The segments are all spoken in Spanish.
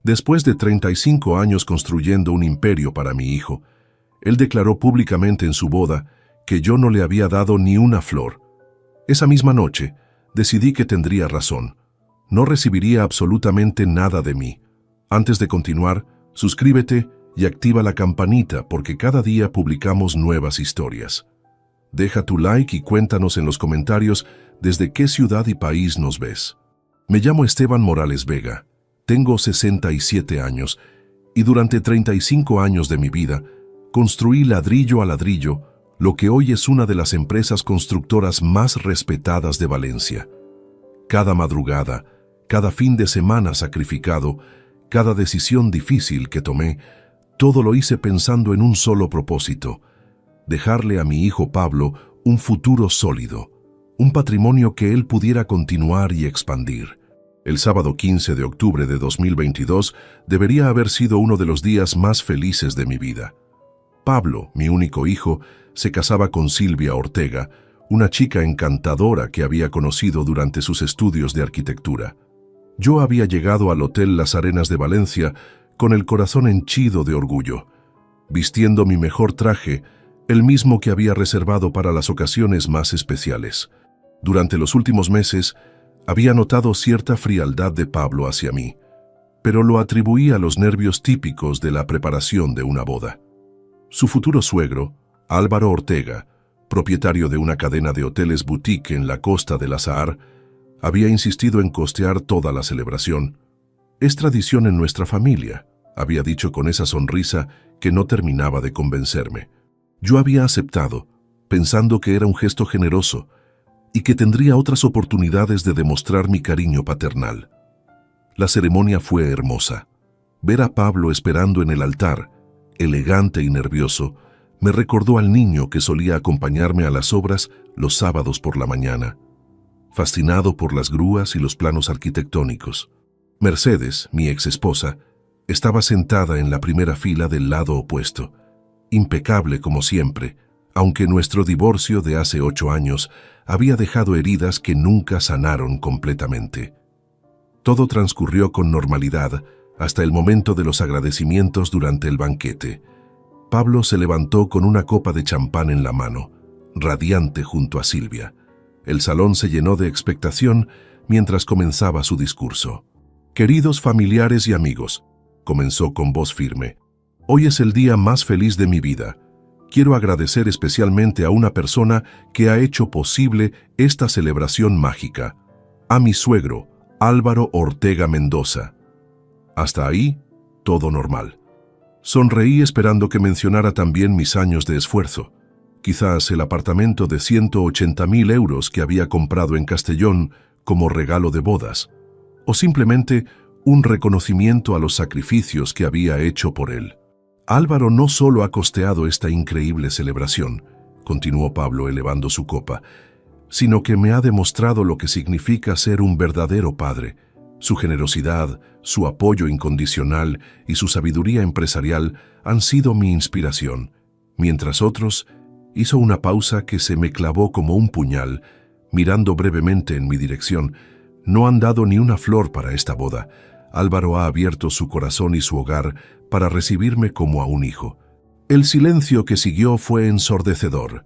Después de 35 años construyendo un imperio para mi hijo, él declaró públicamente en su boda que yo no le había dado ni una flor. Esa misma noche, decidí que tendría razón. No recibiría absolutamente nada de mí. Antes de continuar, suscríbete y activa la campanita porque cada día publicamos nuevas historias. Deja tu like y cuéntanos en los comentarios desde qué ciudad y país nos ves. Me llamo Esteban Morales Vega, tengo 67 años y durante 35 años de mi vida construí ladrillo a ladrillo lo que hoy es una de las empresas constructoras más respetadas de Valencia. Cada madrugada, cada fin de semana sacrificado, cada decisión difícil que tomé, todo lo hice pensando en un solo propósito: dejarle a mi hijo Pablo un futuro sólido, un patrimonio que él pudiera continuar y expandir. El sábado 15 de octubre de 2022 debería haber sido uno de los días más felices de mi vida. Pablo, mi único hijo, se casaba con Silvia Ortega, una chica encantadora que había conocido durante sus estudios de arquitectura. Yo había llegado al Hotel Las Arenas de Valencia con el corazón henchido de orgullo, vistiendo mi mejor traje, el mismo que había reservado para las ocasiones más especiales. Durante los últimos meses, había notado cierta frialdad de Pablo hacia mí, pero lo atribuí a los nervios típicos de la preparación de una boda. Su futuro suegro, Álvaro Ortega, propietario de una cadena de hoteles boutique en la costa del Azahar, había insistido en costear toda la celebración. «Es tradición en nuestra familia», había dicho con esa sonrisa que no terminaba de convencerme. Yo había aceptado, pensando que era un gesto generoso y que tendría otras oportunidades de demostrar mi cariño paternal. La ceremonia fue hermosa. Ver a Pablo esperando en el altar, elegante y nervioso, me recordó al niño que solía acompañarme a las obras los sábados por la mañana, fascinado por las grúas y los planos arquitectónicos. Mercedes, mi exesposa, estaba sentada en la primera fila del lado opuesto, impecable como siempre, aunque nuestro divorcio de hace 8 años había dejado heridas que nunca sanaron completamente. Todo transcurrió con normalidad hasta el momento de los agradecimientos durante el banquete. Pablo se levantó con una copa de champán en la mano, radiante junto a Silvia. El salón se llenó de expectación mientras comenzaba su discurso. «Queridos familiares y amigos», comenzó con voz firme, «hoy es el día más feliz de mi vida. Quiero agradecer especialmente a una persona que ha hecho posible esta celebración mágica, a mi suegro, Álvaro Ortega Mendoza». Hasta ahí, todo normal. Sonreí esperando que mencionara también mis años de esfuerzo. Quizás el apartamento de 180.000 euros que había comprado en Castellón como regalo de bodas, o simplemente un reconocimiento a los sacrificios que había hecho por él. «Álvaro no solo ha costeado esta increíble celebración», continuó Pablo elevando su copa, «sino que me ha demostrado lo que significa ser un verdadero padre. Su generosidad, su apoyo incondicional y su sabiduría empresarial han sido mi inspiración, mientras otros». Hizo una pausa que se me clavó como un puñal, mirando brevemente en mi dirección. «No han dado ni una flor para esta boda. Álvaro ha abierto su corazón y su hogar para recibirme como a un hijo». El silencio que siguió fue ensordecedor.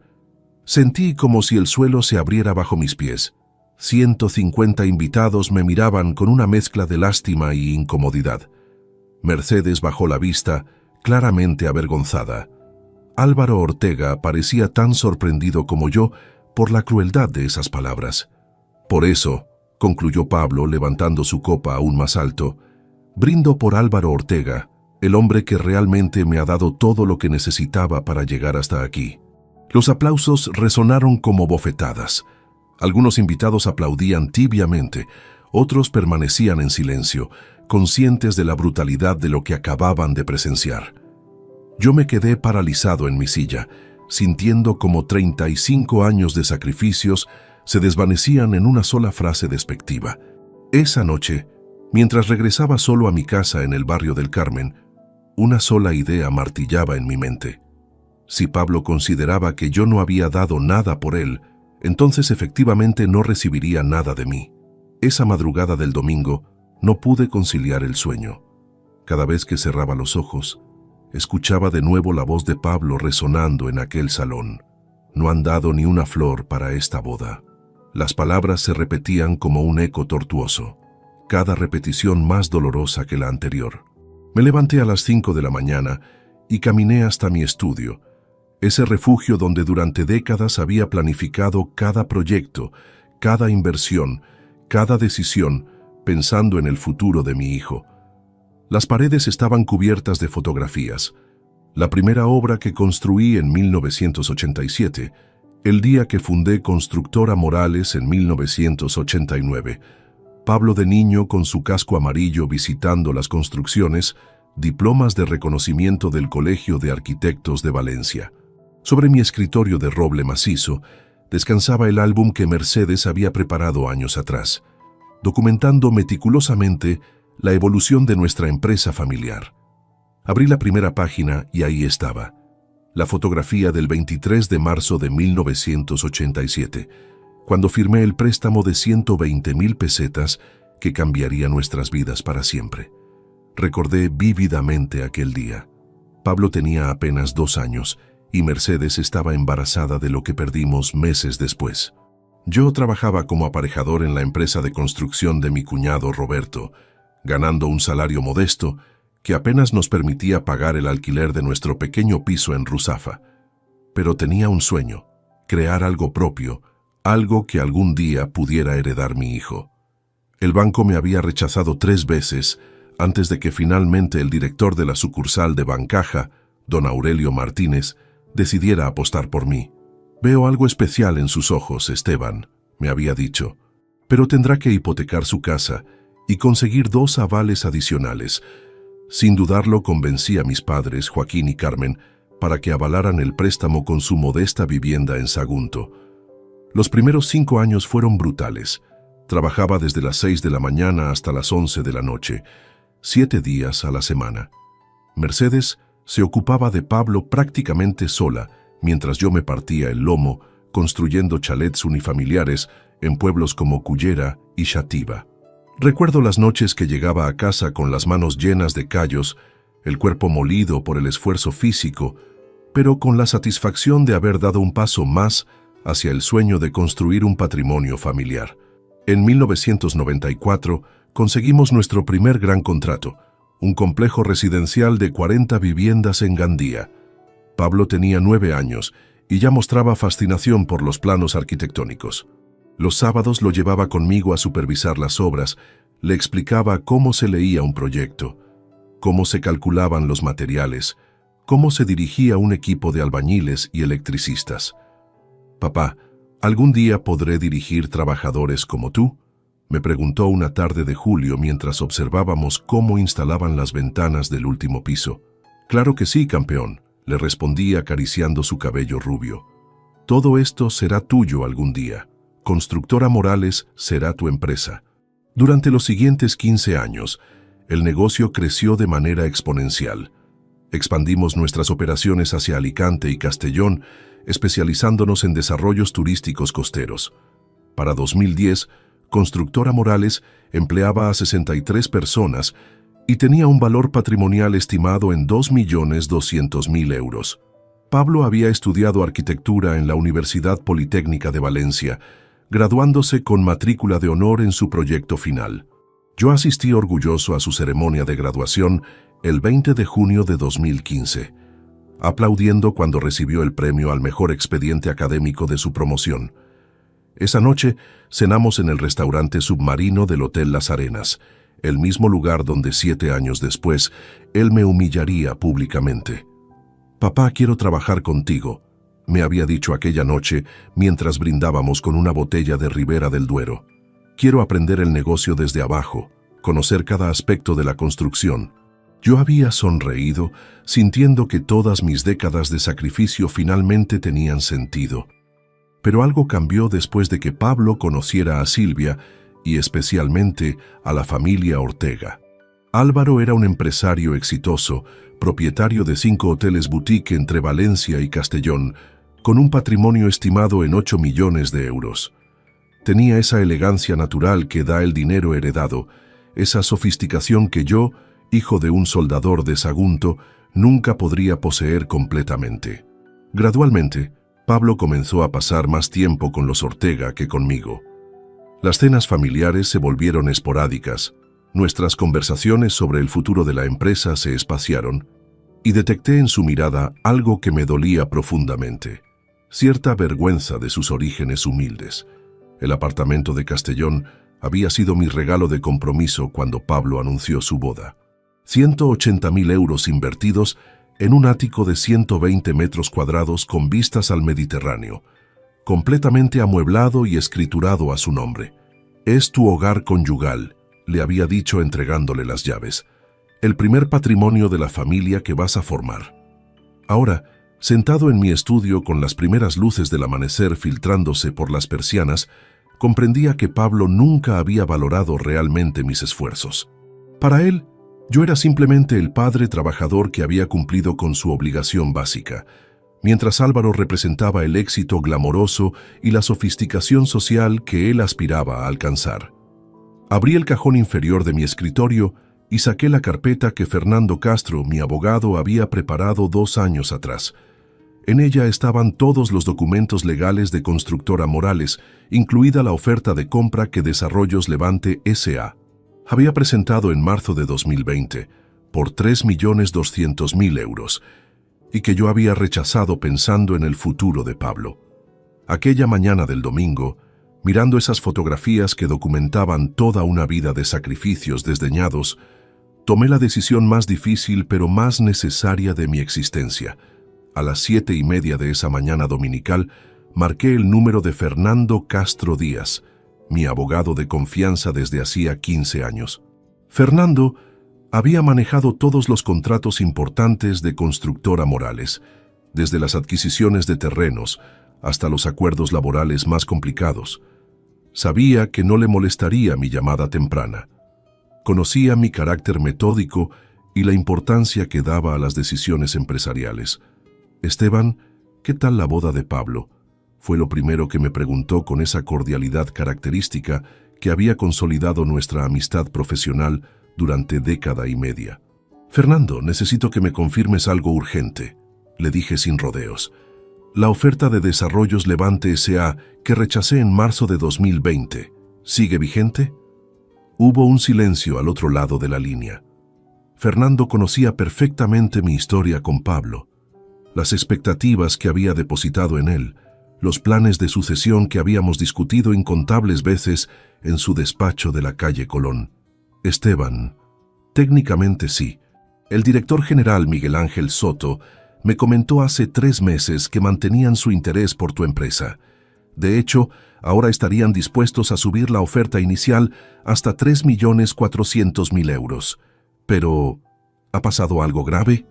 Sentí como si el suelo se abriera bajo mis pies. 150 invitados me miraban con una mezcla de lástima y incomodidad. Mercedes bajó la vista, claramente avergonzada. Álvaro Ortega parecía tan sorprendido como yo por la crueldad de esas palabras. «Por eso», concluyó Pablo levantando su copa aún más alto, «brindo por Álvaro Ortega, el hombre que realmente me ha dado todo lo que necesitaba para llegar hasta aquí». Los aplausos resonaron como bofetadas. Algunos invitados aplaudían tibiamente, otros permanecían en silencio, conscientes de la brutalidad de lo que acababan de presenciar. Yo me quedé paralizado en mi silla, sintiendo como 35 años de sacrificios se desvanecían en una sola frase despectiva. Esa noche, mientras regresaba solo a mi casa en el barrio del Carmen, una sola idea martillaba en mi mente. Si Pablo consideraba que yo no había dado nada por él, entonces efectivamente no recibiría nada de mí. Esa madrugada del domingo no pude conciliar el sueño. Cada vez que cerraba los ojos, escuchaba de nuevo la voz de Pablo resonando en aquel salón. No han dado ni una flor para esta boda. Las palabras se repetían como un eco tortuoso, cada repetición más dolorosa que la anterior. Me levanté a las 5 de la mañana y caminé hasta mi estudio, ese refugio donde durante décadas había planificado cada proyecto, cada inversión, cada decisión, pensando en el futuro de mi hijo. Las paredes estaban cubiertas de fotografías. La primera obra que construí en 1987, el día que fundé Constructora Morales en 1989. Pablo de niño con su casco amarillo visitando las construcciones, diplomas de reconocimiento del Colegio de Arquitectos de Valencia. Sobre mi escritorio de roble macizo, descansaba el álbum que Mercedes había preparado años atrás, documentando meticulosamente la evolución de nuestra empresa familiar. Abrí la primera página y ahí estaba, la fotografía del 23 de marzo de 1987, cuando firmé el préstamo de 120,000 pesetas que cambiaría nuestras vidas para siempre. Recordé vívidamente aquel día. Pablo tenía apenas 2 años y Mercedes estaba embarazada de lo que perdimos meses después. Yo trabajaba como aparejador en la empresa de construcción de mi cuñado Roberto, ganando un salario modesto que apenas nos permitía pagar el alquiler de nuestro pequeño piso en Ruzafa. Pero tenía un sueño, crear algo propio, algo que algún día pudiera heredar mi hijo. El banco me había rechazado 3 veces antes de que finalmente el director de la sucursal de Bancaja, don Aurelio Martínez, decidiera apostar por mí. «Veo algo especial en sus ojos, Esteban», me había dicho, «pero tendrá que hipotecar su casa y conseguir 2 avales adicionales». Sin dudarlo, convencí a mis padres, Joaquín y Carmen, para que avalaran el préstamo con su modesta vivienda en Sagunto. Los primeros 5 años fueron brutales. Trabajaba desde las 6 de la mañana hasta las 11 de la noche, 7 días a la semana. Mercedes se ocupaba de Pablo prácticamente sola, mientras yo me partía el lomo, construyendo chalets unifamiliares en pueblos como Cullera y Xàtiva. Recuerdo las noches que llegaba a casa con las manos llenas de callos, el cuerpo molido por el esfuerzo físico, pero con la satisfacción de haber dado un paso más hacia el sueño de construir un patrimonio familiar. En 1994 conseguimos nuestro primer gran contrato, un complejo residencial de 40 viviendas en Gandía. Pablo tenía 9 años y ya mostraba fascinación por los planos arquitectónicos. Los sábados lo llevaba conmigo a supervisar las obras, le explicaba cómo se leía un proyecto, cómo se calculaban los materiales, cómo se dirigía un equipo de albañiles y electricistas. «Papá, ¿algún día podré dirigir trabajadores como tú?», me preguntó una tarde de julio mientras observábamos cómo instalaban las ventanas del último piso. «Claro que sí, campeón», le respondí acariciando su cabello rubio. «Todo esto será tuyo algún día. Constructora Morales será tu empresa». Durante los siguientes 15 años, el negocio creció de manera exponencial. Expandimos nuestras operaciones hacia Alicante y Castellón, especializándonos en desarrollos turísticos costeros. Para 2010, Constructora Morales empleaba a 63 personas y tenía un valor patrimonial estimado en 2.200.000 euros. Pablo había estudiado arquitectura en la Universidad Politécnica de Valencia, graduándose con matrícula de honor en su proyecto final. Yo asistí orgulloso a su ceremonia de graduación el 20 de junio de 2015, aplaudiendo cuando recibió el premio al mejor expediente académico de su promoción. Esa noche cenamos en el restaurante Submarino del Hotel Las Arenas, el mismo lugar donde 7 años después él me humillaría públicamente. «Papá, quiero trabajar contigo», me había dicho aquella noche mientras brindábamos con una botella de Ribera del Duero. «Quiero aprender el negocio desde abajo, conocer cada aspecto de la construcción». Yo había sonreído, sintiendo que todas mis décadas de sacrificio finalmente tenían sentido. Pero algo cambió después de que Pablo conociera a Silvia y especialmente a la familia Ortega. Álvaro era un empresario exitoso, propietario de 5 hoteles boutique entre Valencia y Castellón, con un patrimonio estimado en 8 millones de euros. Tenía esa elegancia natural que da el dinero heredado, esa sofisticación que yo, hijo de un soldador de Sagunto, nunca podría poseer completamente. Gradualmente, Pablo comenzó a pasar más tiempo con los Ortega que conmigo. Las cenas familiares se volvieron esporádicas, nuestras conversaciones sobre el futuro de la empresa se espaciaron, y detecté en su mirada algo que me dolía profundamente, cierta vergüenza de sus orígenes humildes. El apartamento de Castellón había sido mi regalo de compromiso cuando Pablo anunció su boda. 180.000 euros invertidos en un ático de 120 metros cuadrados con vistas al Mediterráneo, completamente amueblado y escriturado a su nombre. «Es tu hogar conyugal», le había dicho entregándole las llaves. «El primer patrimonio de la familia que vas a formar». Ahora, sentado en mi estudio con las primeras luces del amanecer filtrándose por las persianas, comprendía que Pablo nunca había valorado realmente mis esfuerzos. Para él, yo era simplemente el padre trabajador que había cumplido con su obligación básica, mientras Álvaro representaba el éxito glamoroso y la sofisticación social que él aspiraba a alcanzar. Abrí el cajón inferior de mi escritorio y saqué la carpeta que Fernando Castro, mi abogado, había preparado 2 años atrás. En ella estaban todos los documentos legales de Constructora Morales, incluida la oferta de compra que Desarrollos Levante S.A. había presentado en marzo de 2020 por 3.200.000 euros, y que yo había rechazado pensando en el futuro de Pablo. Aquella mañana del domingo, mirando esas fotografías que documentaban toda una vida de sacrificios desdeñados, tomé la decisión más difícil pero más necesaria de mi existencia. A las 7:30 de esa mañana dominical, marqué el número de Fernando Castro Díaz, mi abogado de confianza desde hacía 15 años. Fernando había manejado todos los contratos importantes de Constructora Morales, desde las adquisiciones de terrenos hasta los acuerdos laborales más complicados. Sabía que no le molestaría mi llamada temprana. Conocía mi carácter metódico y la importancia que daba a las decisiones empresariales. «Esteban, ¿qué tal la boda de Pablo?», fue lo primero que me preguntó con esa cordialidad característica que había consolidado nuestra amistad profesional durante 1,5 décadas. «Fernando, necesito que me confirmes algo urgente», le dije sin rodeos. «La oferta de Desarrollos Levante S.A. que rechacé en marzo de 2020, ¿sigue vigente?». Hubo un silencio al otro lado de la línea. Fernando conocía perfectamente mi historia con Pablo, las expectativas que había depositado en él, los planes de sucesión que habíamos discutido incontables veces en su despacho de la calle Colón. «Esteban, técnicamente sí. El director general Miguel Ángel Soto me comentó hace 3 meses que mantenían su interés por tu empresa. De hecho, ahora estarían dispuestos a subir la oferta inicial hasta 3.400.000 euros. Pero, ¿ha pasado algo grave?».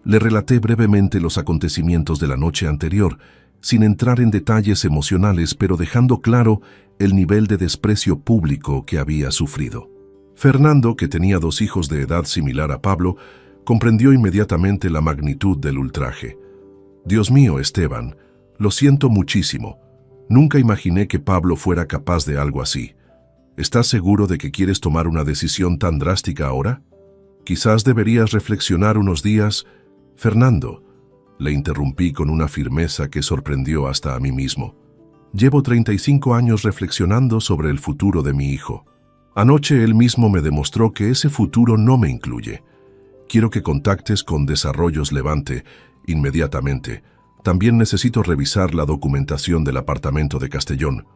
Le relaté brevemente los acontecimientos de la noche anterior, sin entrar en detalles emocionales, pero dejando claro el nivel de desprecio público que había sufrido. Fernando, que tenía 2 hijos de edad similar a Pablo, comprendió inmediatamente la magnitud del ultraje. «Dios mío, Esteban, lo siento muchísimo. Nunca imaginé que Pablo fuera capaz de algo así. ¿Estás seguro de que quieres tomar una decisión tan drástica ahora? Quizás deberías reflexionar unos días». «Fernando», le interrumpí con una firmeza que sorprendió hasta a mí mismo. «Llevo 35 años reflexionando sobre el futuro de mi hijo. Anoche él mismo me demostró que ese futuro no me incluye. Quiero que contactes con Desarrollos Levante inmediatamente. También necesito revisar la documentación del apartamento de Castellón».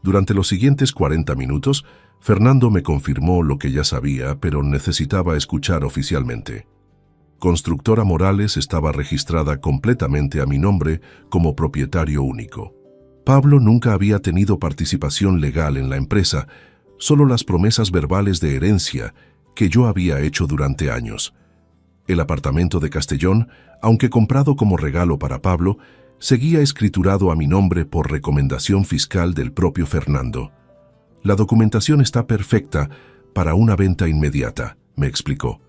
Durante los siguientes 40 minutos, Fernando me confirmó lo que ya sabía, pero necesitaba escuchar oficialmente. Constructora Morales estaba registrada completamente a mi nombre como propietario único. Pablo nunca había tenido participación legal en la empresa, solo las promesas verbales de herencia que yo había hecho durante años. El apartamento de Castellón, aunque comprado como regalo para Pablo, seguía escriturado a mi nombre por recomendación fiscal del propio Fernando. «La documentación está perfecta para una venta inmediata», me explicó.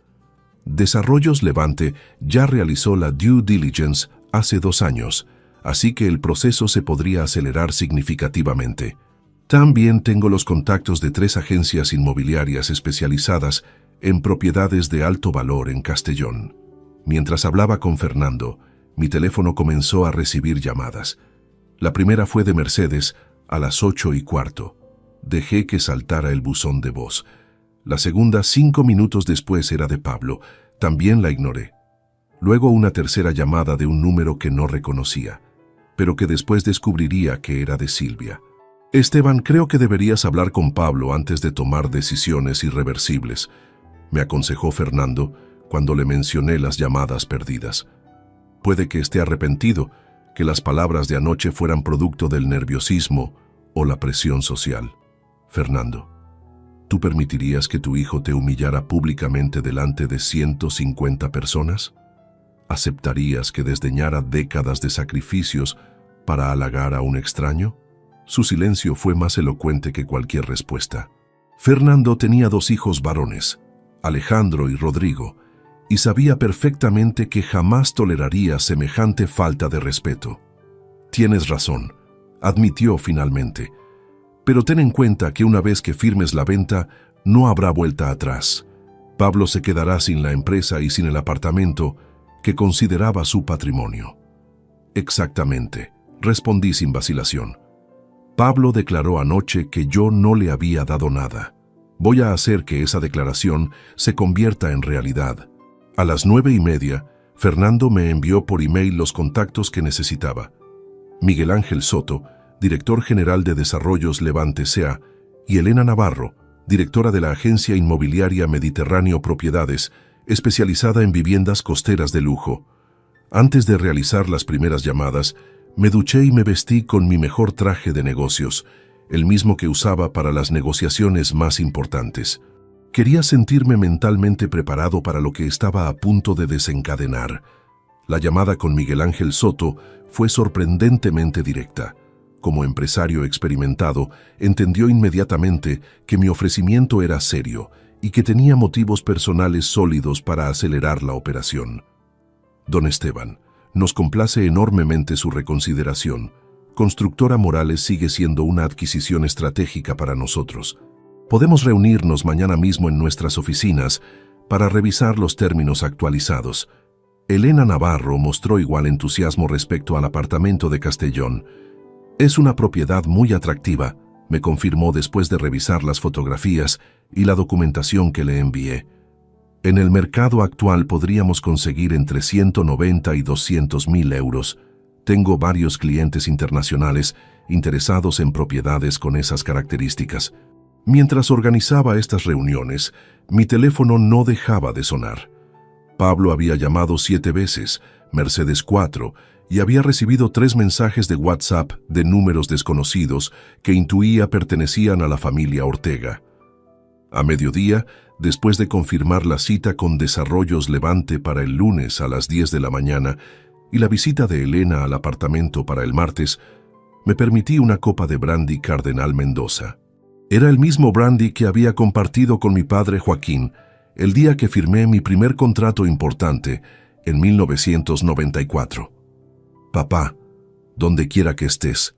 Desarrollos Levante ya realizó la due diligence hace 2 años, así que el proceso se podría acelerar significativamente. También tengo los contactos de 3 agencias inmobiliarias especializadas en propiedades de alto valor en Castellón. Mientras hablaba con Fernando, mi teléfono comenzó a recibir llamadas. La primera fue de Mercedes a las 8:15. Dejé que saltara el buzón de voz. La segunda, 5 minutos después, era de Pablo. También la ignoré. Luego una tercera llamada de un número que no reconocía, pero que después descubriría que era de Silvia. Esteban, creo que deberías hablar con Pablo antes de tomar decisiones irreversibles, me aconsejó Fernando cuando le mencioné las llamadas perdidas. Puede que esté arrepentido, que las palabras de anoche fueran producto del nerviosismo o la presión social. Fernando, ¿tú permitirías que tu hijo te humillara públicamente delante de 150 personas? ¿Aceptarías que desdeñara décadas de sacrificios para halagar a un extraño? Su silencio fue más elocuente que cualquier respuesta. Fernando tenía 2 hijos varones, Alejandro y Rodrigo, y sabía perfectamente que jamás toleraría semejante falta de respeto. Tienes razón, admitió finalmente, pero ten en cuenta que una vez que firmes la venta, no habrá vuelta atrás. Pablo se quedará sin la empresa y sin el apartamento que consideraba su patrimonio. Exactamente, respondí sin vacilación. Pablo declaró anoche que yo no le había dado nada. Voy a hacer que esa declaración se convierta en realidad. A las 9:30, Fernando me envió por email los contactos que necesitaba. Miguel Ángel Soto, director general de Desarrollos Levante S.A., y Elena Navarro, directora de la agencia inmobiliaria Mediterráneo Propiedades, especializada en viviendas costeras de lujo. Antes de realizar las primeras llamadas, me duché y me vestí con mi mejor traje de negocios, el mismo que usaba para las negociaciones más importantes. Quería sentirme mentalmente preparado para lo que estaba a punto de desencadenar. La llamada con Miguel Ángel Soto fue sorprendentemente directa. Como empresario experimentado, entendió inmediatamente que mi ofrecimiento era serio y que tenía motivos personales sólidos para acelerar la operación. Don Esteban, nos complace enormemente su reconsideración. Constructora Morales sigue siendo una adquisición estratégica para nosotros. Podemos reunirnos mañana mismo en nuestras oficinas para revisar los términos actualizados. Elena Navarro mostró igual entusiasmo respecto al apartamento de Castellón. Es una propiedad muy atractiva, me confirmó después de revisar las fotografías y la documentación que le envié. En el mercado actual podríamos conseguir entre 190 y 200.000 euros. Tengo varios clientes internacionales interesados en propiedades con esas características. Mientras organizaba estas reuniones, mi teléfono no dejaba de sonar. Pablo había llamado 7 veces, Mercedes 4, y había recibido 3 mensajes de WhatsApp de números desconocidos que intuía pertenecían a la familia Ortega. A mediodía, después de confirmar la cita con Desarrollos Levante para el lunes a las 10 de la mañana y la visita de Elena al apartamento para el martes, me permití una copa de brandy Cardenal Mendoza. Era el mismo brandy que había compartido con mi padre Joaquín el día que firmé mi primer contrato importante en 1994. Papá, donde quiera que estés,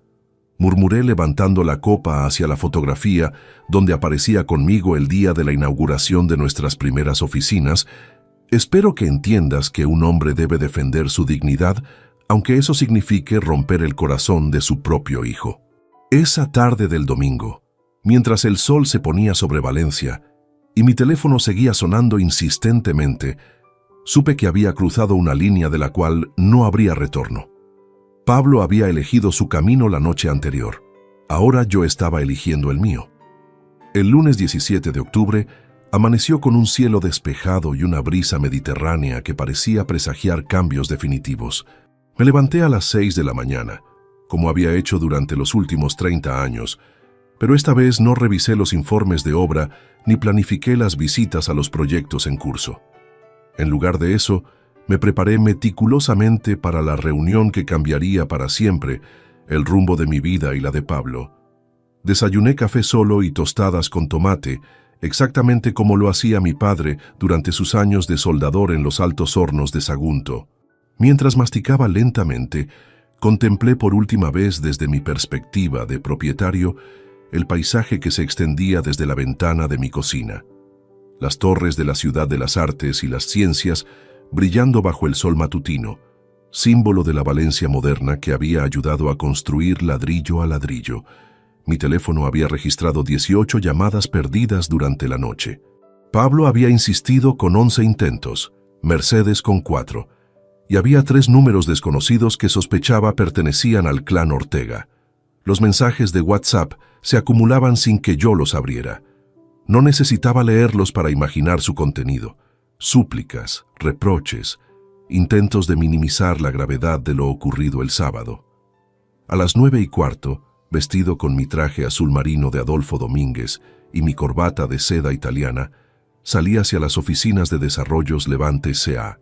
murmuré levantando la copa hacia la fotografía donde aparecía conmigo el día de la inauguración de nuestras primeras oficinas. Espero que entiendas que un hombre debe defender su dignidad, aunque eso signifique romper el corazón de su propio hijo. Esa tarde del domingo, mientras el sol se ponía sobre Valencia y mi teléfono seguía sonando insistentemente, supe que había cruzado una línea de la cual no habría retorno. Pablo había elegido su camino la noche anterior. Ahora yo estaba eligiendo el mío. El lunes 17 de octubre amaneció con un cielo despejado y una brisa mediterránea que parecía presagiar cambios definitivos. Me levanté a las 6 de la mañana, como había hecho durante los últimos 30 años, pero esta vez no revisé los informes de obra ni planifiqué las visitas a los proyectos en curso. En lugar de eso, me preparé meticulosamente para la reunión que cambiaría para siempre el rumbo de mi vida y la de Pablo. Desayuné café solo y tostadas con tomate, exactamente como lo hacía mi padre durante sus años de soldador en los altos hornos de Sagunto. Mientras masticaba lentamente, contemplé por última vez desde mi perspectiva de propietario el paisaje que se extendía desde la ventana de mi cocina. las torres de la ciudad de las artes y las ciencias brillando bajo el sol matutino, símbolo de la Valencia moderna que había ayudado a construir ladrillo a ladrillo. Mi teléfono había registrado 18 llamadas perdidas durante la noche. Pablo había insistido con 11 intentos, Mercedes con 4, y había 3 números desconocidos que sospechaba pertenecían al clan Ortega. Los mensajes de WhatsApp se acumulaban sin que yo los abriera. No necesitaba leerlos para imaginar su contenido. Súplicas, reproches, intentos de minimizar la gravedad de lo ocurrido el sábado. A las 9:15, vestido con mi traje azul marino de Adolfo Domínguez y mi corbata de seda italiana, salí hacia las oficinas de Desarrollos Levante S.A.,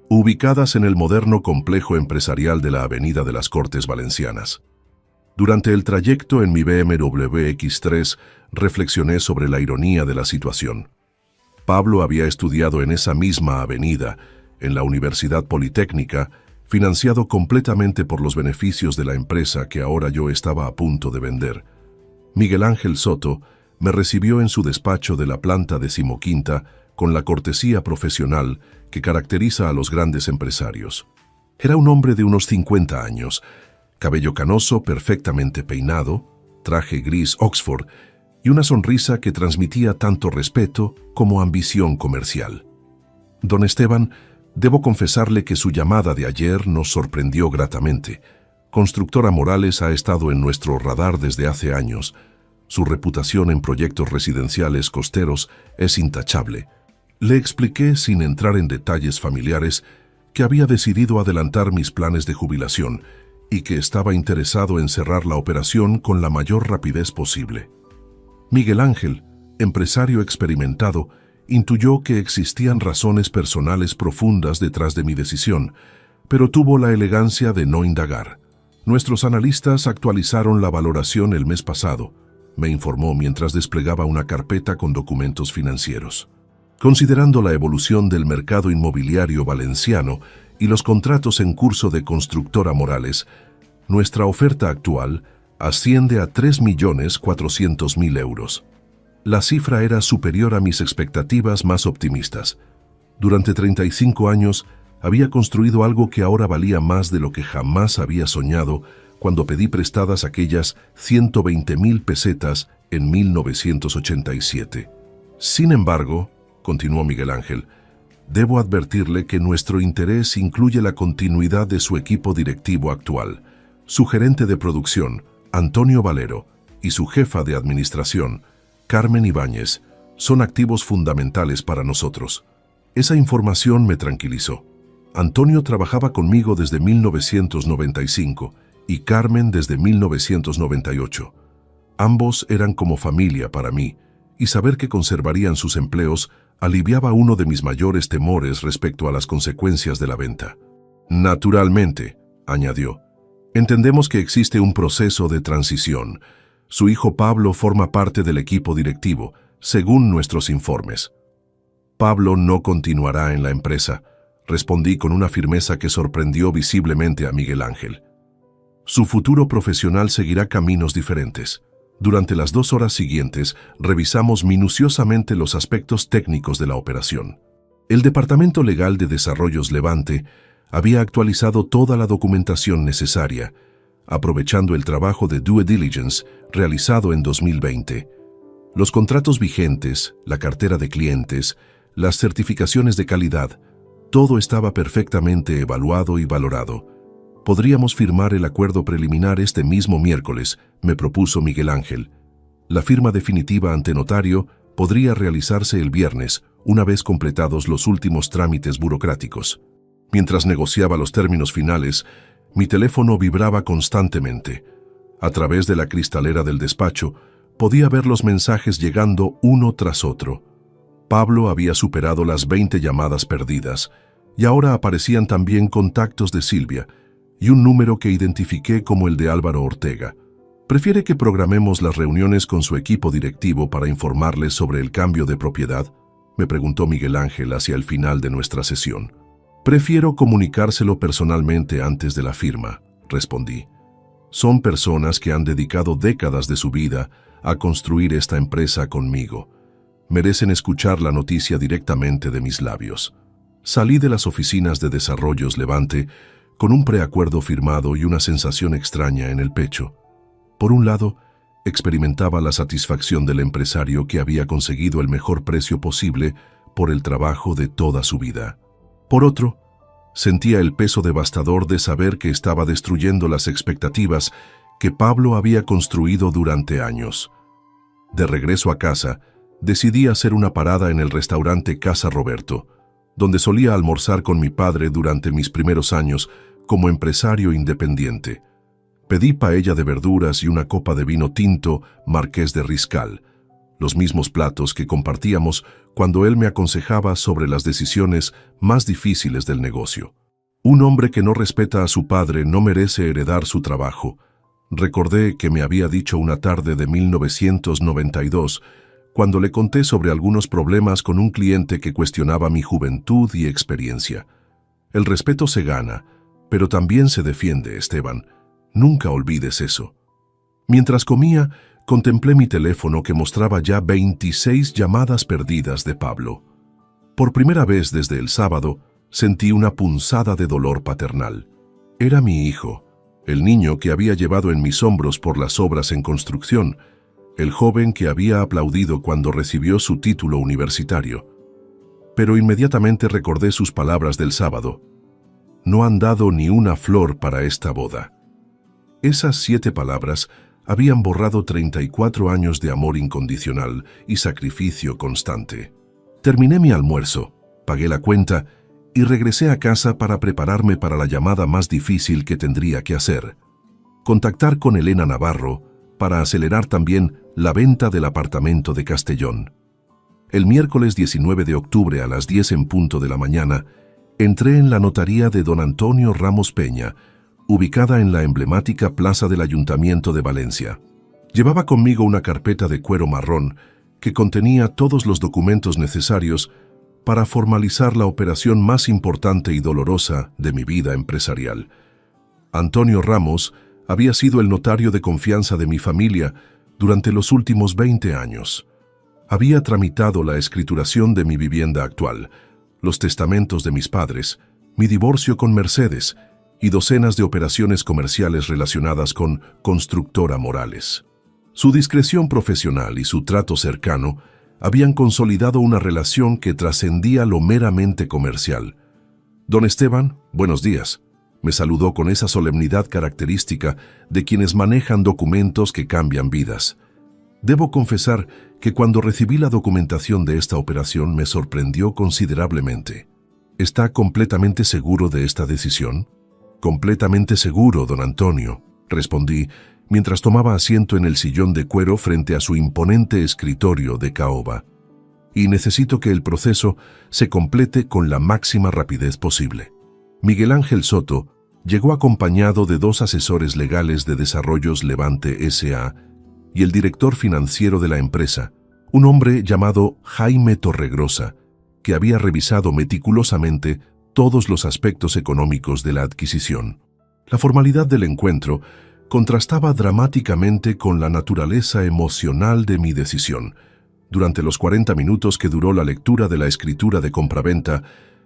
ubicadas en el moderno complejo empresarial de la Avenida de las Cortes Valencianas. Durante el trayecto en mi BMW X3 reflexioné sobre la ironía de la situación. Pablo había estudiado en esa misma avenida, en la Universidad Politécnica, financiado completamente por los beneficios de la empresa que ahora yo estaba a punto de vender. Miguel Ángel Soto me recibió en su despacho de la planta 15ª con la cortesía profesional que caracteriza a los grandes empresarios. Era un hombre de unos 50 años, cabello canoso perfectamente peinado, traje gris Oxford y una sonrisa que transmitía tanto respeto como ambición comercial. Don Esteban, debo confesarle que su llamada de ayer nos sorprendió gratamente. Constructora Morales ha estado en nuestro radar desde hace años. Su reputación en proyectos residenciales costeros es intachable. Le expliqué, sin entrar en detalles familiares, que había decidido adelantar mis planes de jubilación y que estaba interesado en cerrar la operación con la mayor rapidez posible. Miguel Ángel, empresario experimentado, intuyó que existían razones personales profundas detrás de mi decisión, pero tuvo la elegancia de no indagar. Nuestros analistas actualizaron la valoración el mes pasado, me informó mientras desplegaba una carpeta con documentos financieros. Considerando la evolución del mercado inmobiliario valenciano y los contratos en curso de Constructora Morales, nuestra oferta actual asciende a 3.400.000 euros. La cifra era superior a mis expectativas más optimistas. Durante 35 años había construido algo que ahora valía más de lo que jamás había soñado cuando pedí prestadas aquellas 120.000 pesetas en 1987. Sin embargo, continuó Miguel Ángel, debo advertirle que nuestro interés incluye la continuidad de su equipo directivo actual. Su gerente de producción, Antonio Valero, y su jefa de administración, Carmen Ibáñez, son activos fundamentales para nosotros. Esa información me tranquilizó. Antonio trabajaba conmigo desde 1995 y Carmen desde 1998. Ambos eran como familia para mí, y saber que conservarían sus empleos aliviaba uno de mis mayores temores respecto a las consecuencias de la venta. Naturalmente, añadió, entendemos que existe un proceso de transición. Su hijo Pablo forma parte del equipo directivo, según nuestros informes. Pablo no continuará en la empresa, respondí con una firmeza que sorprendió visiblemente a Miguel Ángel. Su futuro profesional seguirá caminos diferentes. Durante las 2 horas siguientes, revisamos minuciosamente los aspectos técnicos de la operación. El Departamento Legal de Desarrollos Levante había actualizado toda la documentación necesaria, aprovechando el trabajo de due diligence realizado en 2020. Los contratos vigentes, la cartera de clientes, las certificaciones de calidad, todo estaba perfectamente evaluado y valorado. Podríamos firmar el acuerdo preliminar este mismo miércoles, me propuso Miguel Ángel. La firma definitiva ante notario podría realizarse el viernes, una vez completados los últimos trámites burocráticos. Mientras negociaba los términos finales, mi teléfono vibraba constantemente. A través de la cristalera del despacho, podía ver los mensajes llegando uno tras otro. Pablo había superado las 20 llamadas perdidas, y ahora aparecían también contactos de Silvia, y un número que identifiqué como el de Álvaro Ortega. ¿Prefiere que programemos las reuniones con su equipo directivo para informarles sobre el cambio de propiedad?, me preguntó Miguel Ángel hacia el final de nuestra sesión. Prefiero comunicárselo personalmente antes de la firma, respondí. Son personas que han dedicado décadas de su vida a construir esta empresa conmigo. Merecen escuchar la noticia directamente de mis labios. Salí de las oficinas de Desarrollos Levante con un preacuerdo firmado y una sensación extraña en el pecho. Por un lado, experimentaba la satisfacción del empresario que había conseguido el mejor precio posible por el trabajo de toda su vida. Por otro, sentía el peso devastador de saber que estaba destruyendo las expectativas que Pablo había construido durante años. De regreso a casa, decidí hacer una parada en el restaurante Casa Roberto, donde solía almorzar con mi padre durante mis primeros años como empresario independiente. Pedí paella de verduras y una copa de vino tinto Marqués de Riscal, los mismos platos que compartíamos cuando él me aconsejaba sobre las decisiones más difíciles del negocio. Un hombre que no respeta a su padre no merece heredar su trabajo. Recordé que me había dicho una tarde de 1992, cuando le conté sobre algunos problemas con un cliente que cuestionaba mi juventud y experiencia. El respeto se gana, pero también se defiende, Esteban. Nunca olvides eso. Mientras comía, contemplé mi teléfono que mostraba ya 26 llamadas perdidas de Pablo. Por primera vez desde el sábado, sentí una punzada de dolor paternal. Era mi hijo, el niño que había llevado en mis hombros por las obras en construcción, el joven que había aplaudido cuando recibió su título universitario. Pero inmediatamente recordé sus palabras del sábado. No han dado ni una flor para esta boda. Esas 7 palabras habían borrado 34 años de amor incondicional y sacrificio constante. Terminé mi almuerzo, pagué la cuenta y regresé a casa para prepararme para la llamada más difícil que tendría que hacer. Contactar con Elena Navarro para acelerar también la venta del apartamento de Castellón. El miércoles 19 de octubre a las 10 en punto de la mañana, entré en la notaría de don Antonio Ramos Peña, ubicada en la emblemática plaza del Ayuntamiento de Valencia. Llevaba conmigo una carpeta de cuero marrón que contenía todos los documentos necesarios para formalizar la operación más importante y dolorosa de mi vida empresarial. Antonio Ramos había sido el notario de confianza de mi familia durante los últimos 20 años. Había tramitado la escrituración de mi vivienda actual, los testamentos de mis padres, mi divorcio con Mercedes y docenas de operaciones comerciales relacionadas con Constructora Morales. Su discreción profesional y su trato cercano habían consolidado una relación que trascendía lo meramente comercial. Don Esteban, buenos días. Me saludó con esa solemnidad característica de quienes manejan documentos que cambian vidas. Debo confesar que cuando recibí la documentación de esta operación me sorprendió considerablemente. ¿Está completamente seguro de esta decisión? Completamente seguro, don Antonio, respondí, mientras tomaba asiento en el sillón de cuero frente a su imponente escritorio de caoba. Y necesito que el proceso se complete con la máxima rapidez posible. Miguel Ángel Soto llegó acompañado de 2 asesores legales de Desarrollos Levante S.A. y el director financiero de la empresa, un hombre llamado Jaime Torregrosa, que había revisado meticulosamente todos los aspectos económicos de la adquisición. La formalidad del encuentro contrastaba dramáticamente con la naturaleza emocional de mi decisión. Durante los 40 minutos que duró la lectura de la escritura de compraventa,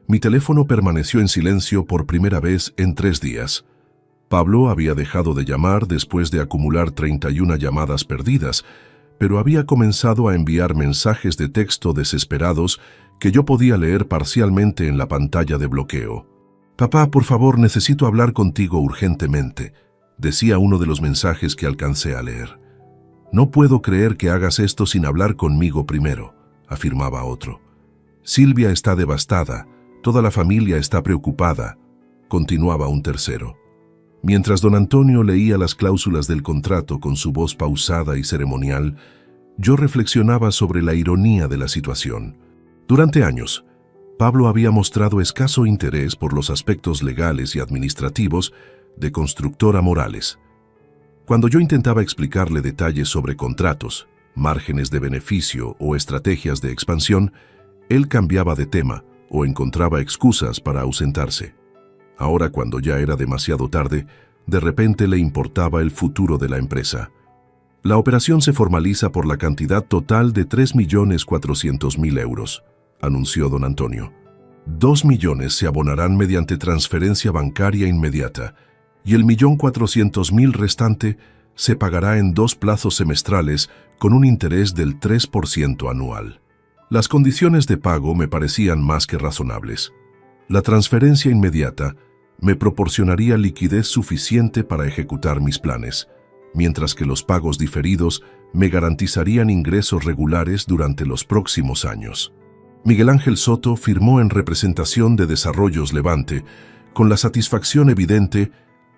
mi teléfono permaneció en silencio por primera vez en 3 días. Pablo había dejado de llamar después de acumular 31 llamadas perdidas, pero había comenzado a enviar mensajes de texto desesperados que yo podía leer parcialmente en la pantalla de bloqueo. «Papá, por favor, necesito hablar contigo urgentemente», decía uno de los mensajes que alcancé a leer. «No puedo creer que hagas esto sin hablar conmigo primero», afirmaba otro. «Silvia está devastada, toda la familia está preocupada», continuaba un tercero. Mientras don Antonio leía las cláusulas del contrato con su voz pausada y ceremonial, yo reflexionaba sobre la ironía de la situación. Durante años, Pablo había mostrado escaso interés por los aspectos legales y administrativos de Constructora Morales. Cuando yo intentaba explicarle detalles sobre contratos, márgenes de beneficio o estrategias de expansión, él cambiaba de tema o encontraba excusas para ausentarse. Ahora, cuando ya era demasiado tarde, de repente le importaba el futuro de la empresa. La operación se formaliza por la cantidad total de 3.400.000 euros, anunció don Antonio. 2 millones se abonarán mediante transferencia bancaria inmediata y el 1.400.000 restante se pagará en 2 plazos semestrales con un interés del 3% anual. Las condiciones de pago me parecían más que razonables. La transferencia inmediata me proporcionaría liquidez suficiente para ejecutar mis planes, mientras que los pagos diferidos me garantizarían ingresos regulares durante los próximos años. Miguel Ángel Soto firmó en representación de Desarrollos Levante, con la satisfacción evidente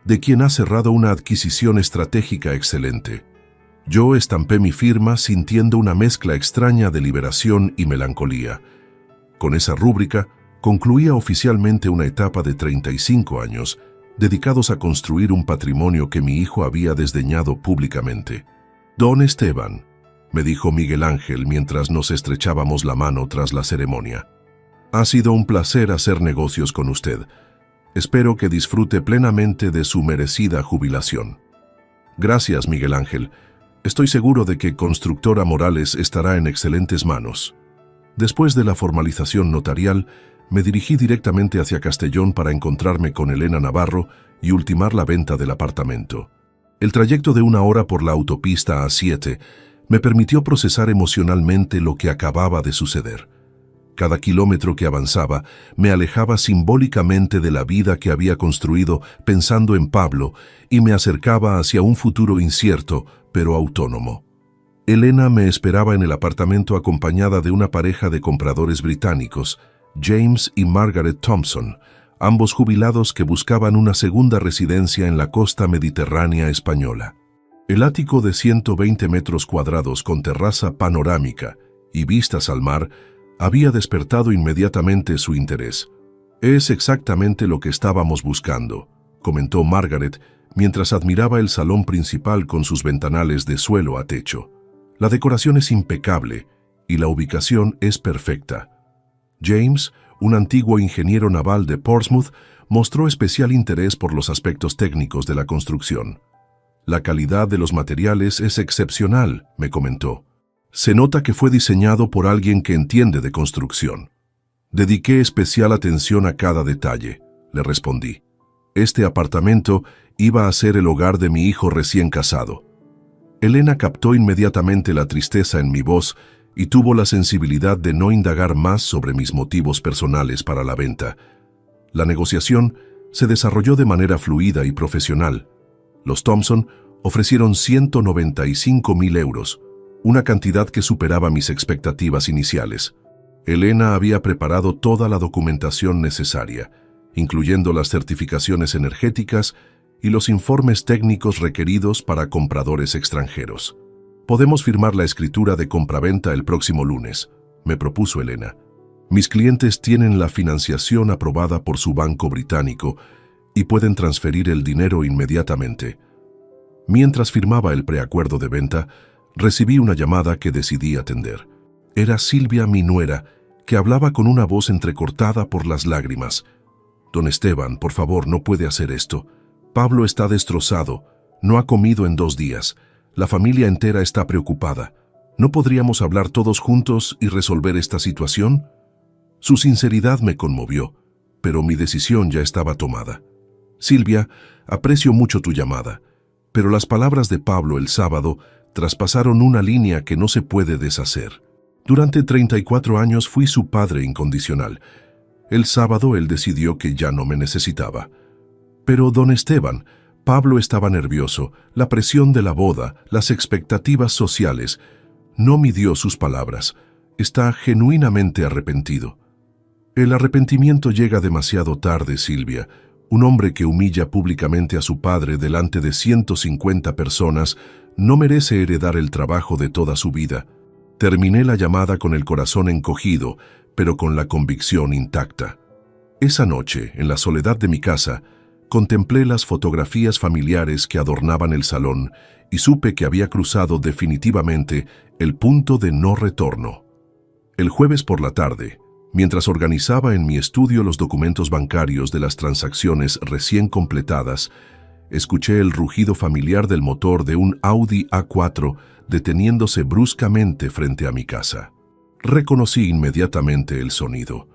de quien ha cerrado una adquisición estratégica excelente. Yo estampé mi firma sintiendo una mezcla extraña de liberación y melancolía. Con esa rúbrica, concluía oficialmente una etapa de 35 años, dedicados a construir un patrimonio que mi hijo había desdeñado públicamente. «Don Esteban», me dijo Miguel Ángel mientras nos estrechábamos la mano tras la ceremonia, «ha sido un placer hacer negocios con usted. Espero que disfrute plenamente de su merecida jubilación». «Gracias, Miguel Ángel. Estoy seguro de que Constructora Morales estará en excelentes manos». Después de la formalización notarial, me dirigí directamente hacia Castellón para encontrarme con Elena Navarro y ultimar la venta del apartamento. El trayecto de 1 hora por la autopista A7 me permitió procesar emocionalmente lo que acababa de suceder. Cada kilómetro que avanzaba me alejaba simbólicamente de la vida que había construido pensando en Pablo y me acercaba hacia un futuro incierto, pero autónomo. Elena me esperaba en el apartamento acompañada de una pareja de compradores británicos, James y Margaret Thompson, ambos jubilados que buscaban una segunda residencia en la costa mediterránea española. El ático de 120 metros cuadrados con terraza panorámica y vistas al mar había despertado inmediatamente su interés. «Es exactamente lo que estábamos buscando», comentó Margaret mientras admiraba el salón principal con sus ventanales de suelo a techo. «La decoración es impecable y la ubicación es perfecta». James, un antiguo ingeniero naval de Portsmouth, mostró especial interés por los aspectos técnicos de la construcción. «La calidad de los materiales es excepcional», me comentó. «Se nota que fue diseñado por alguien que entiende de construcción». «Dediqué especial atención a cada detalle», le respondí. «Este apartamento iba a ser el hogar de mi hijo recién casado». Elena captó inmediatamente la tristeza en mi voz y tuvo la sensibilidad de no indagar más sobre mis motivos personales para la venta. La negociación se desarrolló de manera fluida y profesional. Los Thompson ofrecieron 195.000 euros, una cantidad que superaba mis expectativas iniciales. Elena había preparado toda la documentación necesaria, incluyendo las certificaciones energéticas y los informes técnicos requeridos para compradores extranjeros. «Podemos firmar la escritura de compraventa el próximo lunes», me propuso Elena. «Mis clientes tienen la financiación aprobada por su banco británico y pueden transferir el dinero inmediatamente». Mientras firmaba el preacuerdo de venta, recibí una llamada que decidí atender. Era Silvia, mi nuera, que hablaba con una voz entrecortada por las lágrimas. «Don Esteban, por favor, no puede hacer esto. Pablo está destrozado, no ha comido en 2 días. La familia entera está preocupada. ¿No podríamos hablar todos juntos y resolver esta situación?» Su sinceridad me conmovió, pero mi decisión ya estaba tomada. «Silvia, aprecio mucho tu llamada, pero las palabras de Pablo el sábado traspasaron una línea que no se puede deshacer. Durante 34 años fui su padre incondicional. El sábado él decidió que ya no me necesitaba. Pero, don Esteban, Pablo estaba nervioso, la presión de la boda, las expectativas sociales. No midió sus palabras. Está genuinamente arrepentido». «El arrepentimiento llega demasiado tarde, Silvia. Un hombre que humilla públicamente a su padre delante de 150 personas no merece heredar el trabajo de toda su vida». Terminé la llamada con el corazón encogido, pero con la convicción intacta. Esa noche, en la soledad de mi casa, contemplé las fotografías familiares que adornaban el salón y supe que había cruzado definitivamente el punto de no retorno. El jueves por la tarde, mientras organizaba en mi estudio los documentos bancarios de las transacciones recién completadas, escuché el rugido familiar del motor de un Audi A4 deteniéndose bruscamente frente a mi casa. Reconocí inmediatamente el sonido.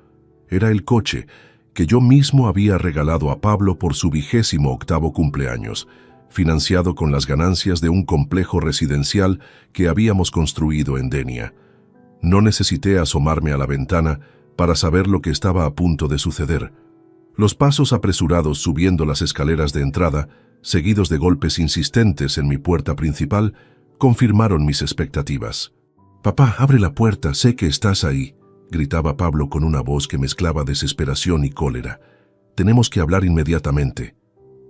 Era el coche que yo mismo había regalado a Pablo por su 28º cumpleaños, financiado con las ganancias de un complejo residencial que habíamos construido en Denia. No necesité asomarme a la ventana para saber lo que estaba a punto de suceder. Los pasos apresurados subiendo las escaleras de entrada, seguidos de golpes insistentes en mi puerta principal, confirmaron mis expectativas. «Papá, abre la puerta, sé que estás ahí», gritaba Pablo con una voz que mezclaba desesperación y cólera. «Tenemos que hablar inmediatamente».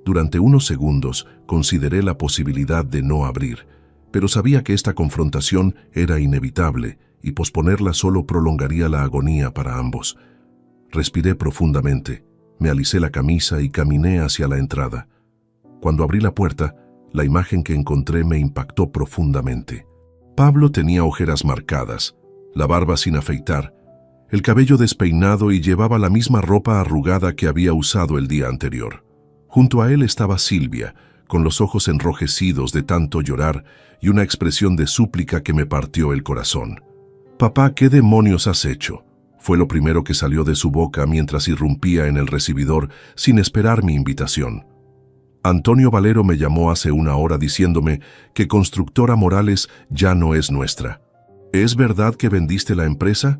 Durante unos segundos consideré la posibilidad de no abrir, pero sabía que esta confrontación era inevitable y posponerla solo prolongaría la agonía para ambos. Respiré profundamente, me alicé la camisa y caminé hacia la entrada. Cuando abrí la puerta, la imagen que encontré me impactó profundamente. Pablo tenía ojeras marcadas, la barba sin afeitar, el cabello despeinado y llevaba la misma ropa arrugada que había usado el día anterior. Junto a él estaba Silvia, con los ojos enrojecidos de tanto llorar y una expresión de súplica que me partió el corazón. «Papá, ¿qué demonios has hecho?», fue lo primero que salió de su boca mientras irrumpía en el recibidor sin esperar mi invitación. Antonio Valero me llamó hace una hora diciéndome que Constructora Morales ya no es nuestra. ¿Es verdad que vendiste la empresa?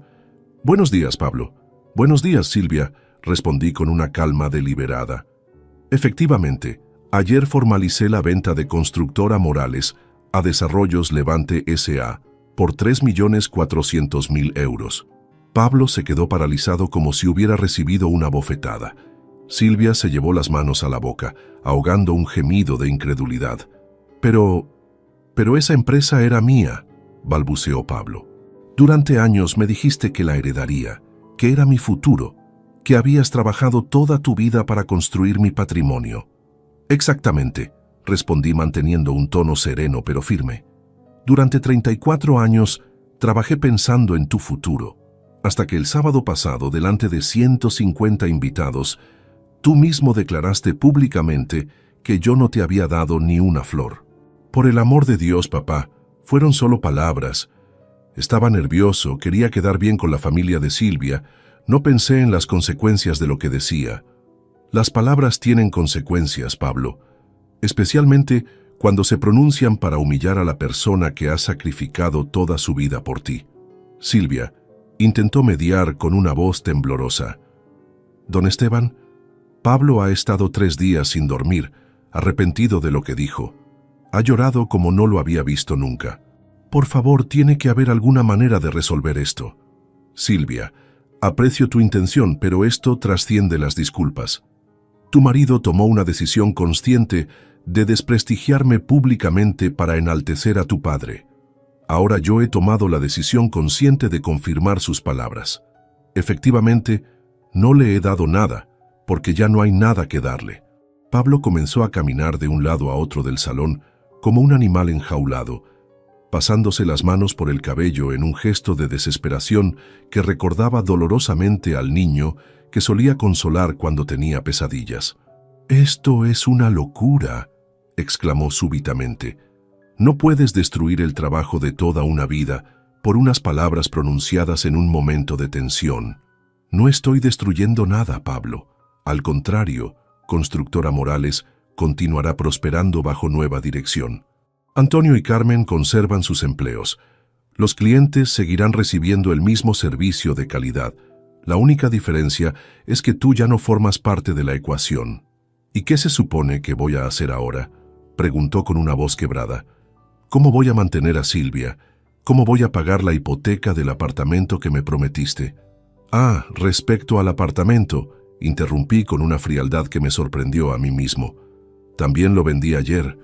«Buenos días, Pablo». «Buenos días, Silvia», respondí con una calma deliberada. Efectivamente, ayer formalicé la venta de Constructora Morales a Desarrollos Levante S.A. por 3.400.000 euros. Pablo se quedó paralizado como si hubiera recibido una bofetada. Silvia se llevó las manos a la boca, ahogando un gemido de incredulidad. Pero esa empresa era mía», balbuceó Pablo. «Durante años me dijiste que la heredaría, que era mi futuro, que habías trabajado toda tu vida para construir mi patrimonio». «Exactamente», respondí manteniendo un tono sereno pero firme. «Durante 34 años trabajé pensando en tu futuro, hasta que el sábado pasado, delante de 150 invitados, tú mismo declaraste públicamente que yo no te había dado ni una flor. Por el amor de Dios, papá, fueron solo palabras. Estaba nervioso, quería quedar bien con la familia de Silvia, no pensé en las consecuencias de lo que decía. Las palabras tienen consecuencias, Pablo, especialmente cuando se pronuncian para humillar a la persona que ha sacrificado toda su vida por ti». Silvia intentó mediar con una voz temblorosa. «Don Esteban, Pablo ha estado 3 días sin dormir, arrepentido de lo que dijo. Ha llorado como no lo había visto nunca. Por favor, tiene que haber alguna manera de resolver esto». «Silvia, aprecio tu intención, pero esto trasciende las disculpas. Tu marido tomó una decisión consciente de desprestigiarme públicamente para enaltecer a tu padre. Ahora yo he tomado la decisión consciente de confirmar sus palabras. Efectivamente, no le he dado nada, porque ya no hay nada que darle». Pablo comenzó a caminar de un lado a otro del salón como un animal enjaulado, pasándose las manos por el cabello en un gesto de desesperación que recordaba dolorosamente al niño que solía consolar cuando tenía pesadillas. «Esto es una locura», exclamó súbitamente. «No puedes destruir el trabajo de toda una vida por unas palabras pronunciadas en un momento de tensión». «No estoy destruyendo nada, Pablo. Al contrario, Constructora Morales continuará prosperando bajo nueva dirección. Antonio y Carmen conservan sus empleos. Los clientes seguirán recibiendo el mismo servicio de calidad. La única diferencia es que tú ya no formas parte de la ecuación». «¿Y qué se supone que voy a hacer ahora?», preguntó con una voz quebrada. «¿Cómo voy a mantener a Silvia? ¿Cómo voy a pagar la hipoteca del apartamento que me prometiste?» «Ah, respecto al apartamento», interrumpí con una frialdad que me sorprendió a mí mismo. «También lo vendí ayer.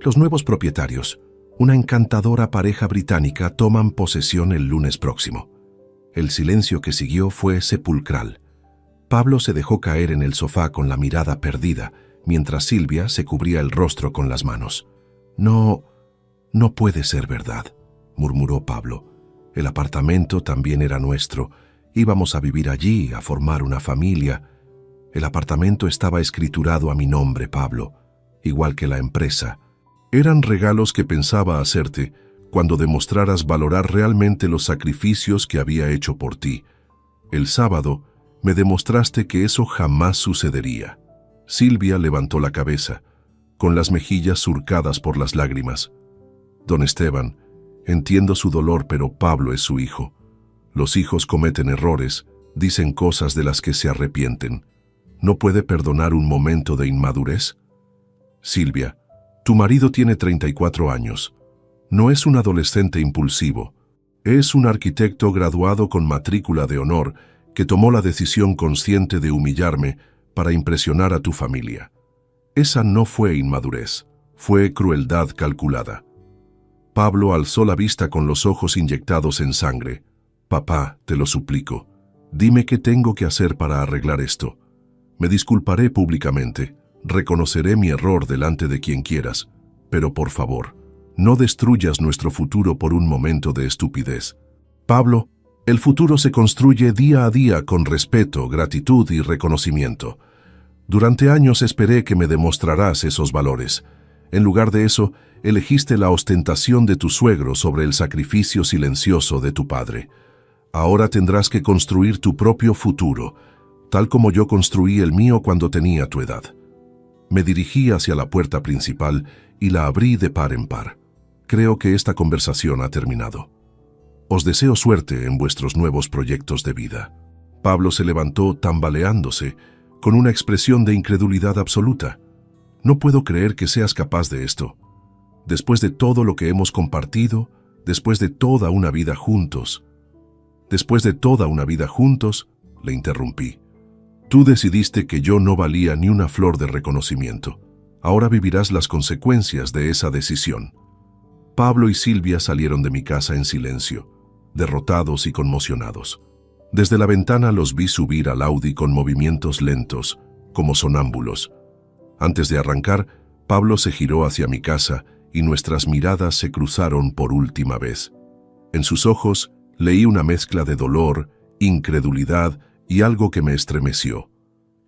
Los nuevos propietarios, una encantadora pareja británica, toman posesión el lunes próximo». El silencio que siguió fue sepulcral. Pablo se dejó caer en el sofá con la mirada perdida, mientras Silvia se cubría el rostro con las manos. No puede ser verdad», murmuró Pablo. «El apartamento también era nuestro. Íbamos a vivir allí, a formar una familia. El apartamento estaba escriturado a mi nombre, Pablo. igual que la empresa. Eran regalos que pensaba hacerte cuando demostraras valorar realmente los sacrificios que había hecho por ti. El sábado me demostraste que eso jamás sucedería. Silvia levantó la cabeza, con las mejillas surcadas por las lágrimas. Don Esteban, entiendo su dolor, pero Pablo es su hijo. Los hijos cometen errores, dicen cosas de las que se arrepienten. ¿No puede perdonar un momento de inmadurez? Silvia, tu marido tiene 34 años. No es un adolescente impulsivo. Es un arquitecto graduado con matrícula de honor que tomó la decisión consciente de humillarme para impresionar a tu familia. Esa no fue inmadurez, fue crueldad calculada. Pablo alzó la vista con los ojos inyectados en sangre. Papá, te lo suplico, dime qué tengo que hacer para arreglar esto. Me disculparé públicamente, reconoceré mi error delante de quien quieras, pero por favor, no destruyas nuestro futuro por un momento de estupidez. Pablo, el futuro se construye día a día con respeto, gratitud y reconocimiento. Durante años esperé que me demostrarás esos valores. En lugar de eso, elegiste la ostentación de tu suegro sobre el sacrificio silencioso de tu padre. Ahora tendrás que construir tu propio futuro, tal como yo construí el mío cuando tenía tu edad. Me dirigí hacia la puerta principal y la abrí de par en par. Creo que esta conversación ha terminado. Os deseo suerte en vuestros nuevos proyectos de vida. Pablo se levantó tambaleándose, con una expresión de incredulidad absoluta. No puedo creer que seas capaz de esto. Después de todo lo que hemos compartido, después de toda una vida juntos. Después de toda una vida juntos, le interrumpí. Tú decidiste que yo no valía ni una flor de reconocimiento. Ahora vivirás las consecuencias de esa decisión. Pablo y Silvia salieron de mi casa en silencio, derrotados y conmocionados. Desde la ventana los vi subir al Audi con movimientos lentos, como sonámbulos. Antes de arrancar, Pablo se giró hacia mi casa y nuestras miradas se cruzaron por última vez. En sus ojos leí una mezcla de dolor, incredulidad y algo que me estremeció.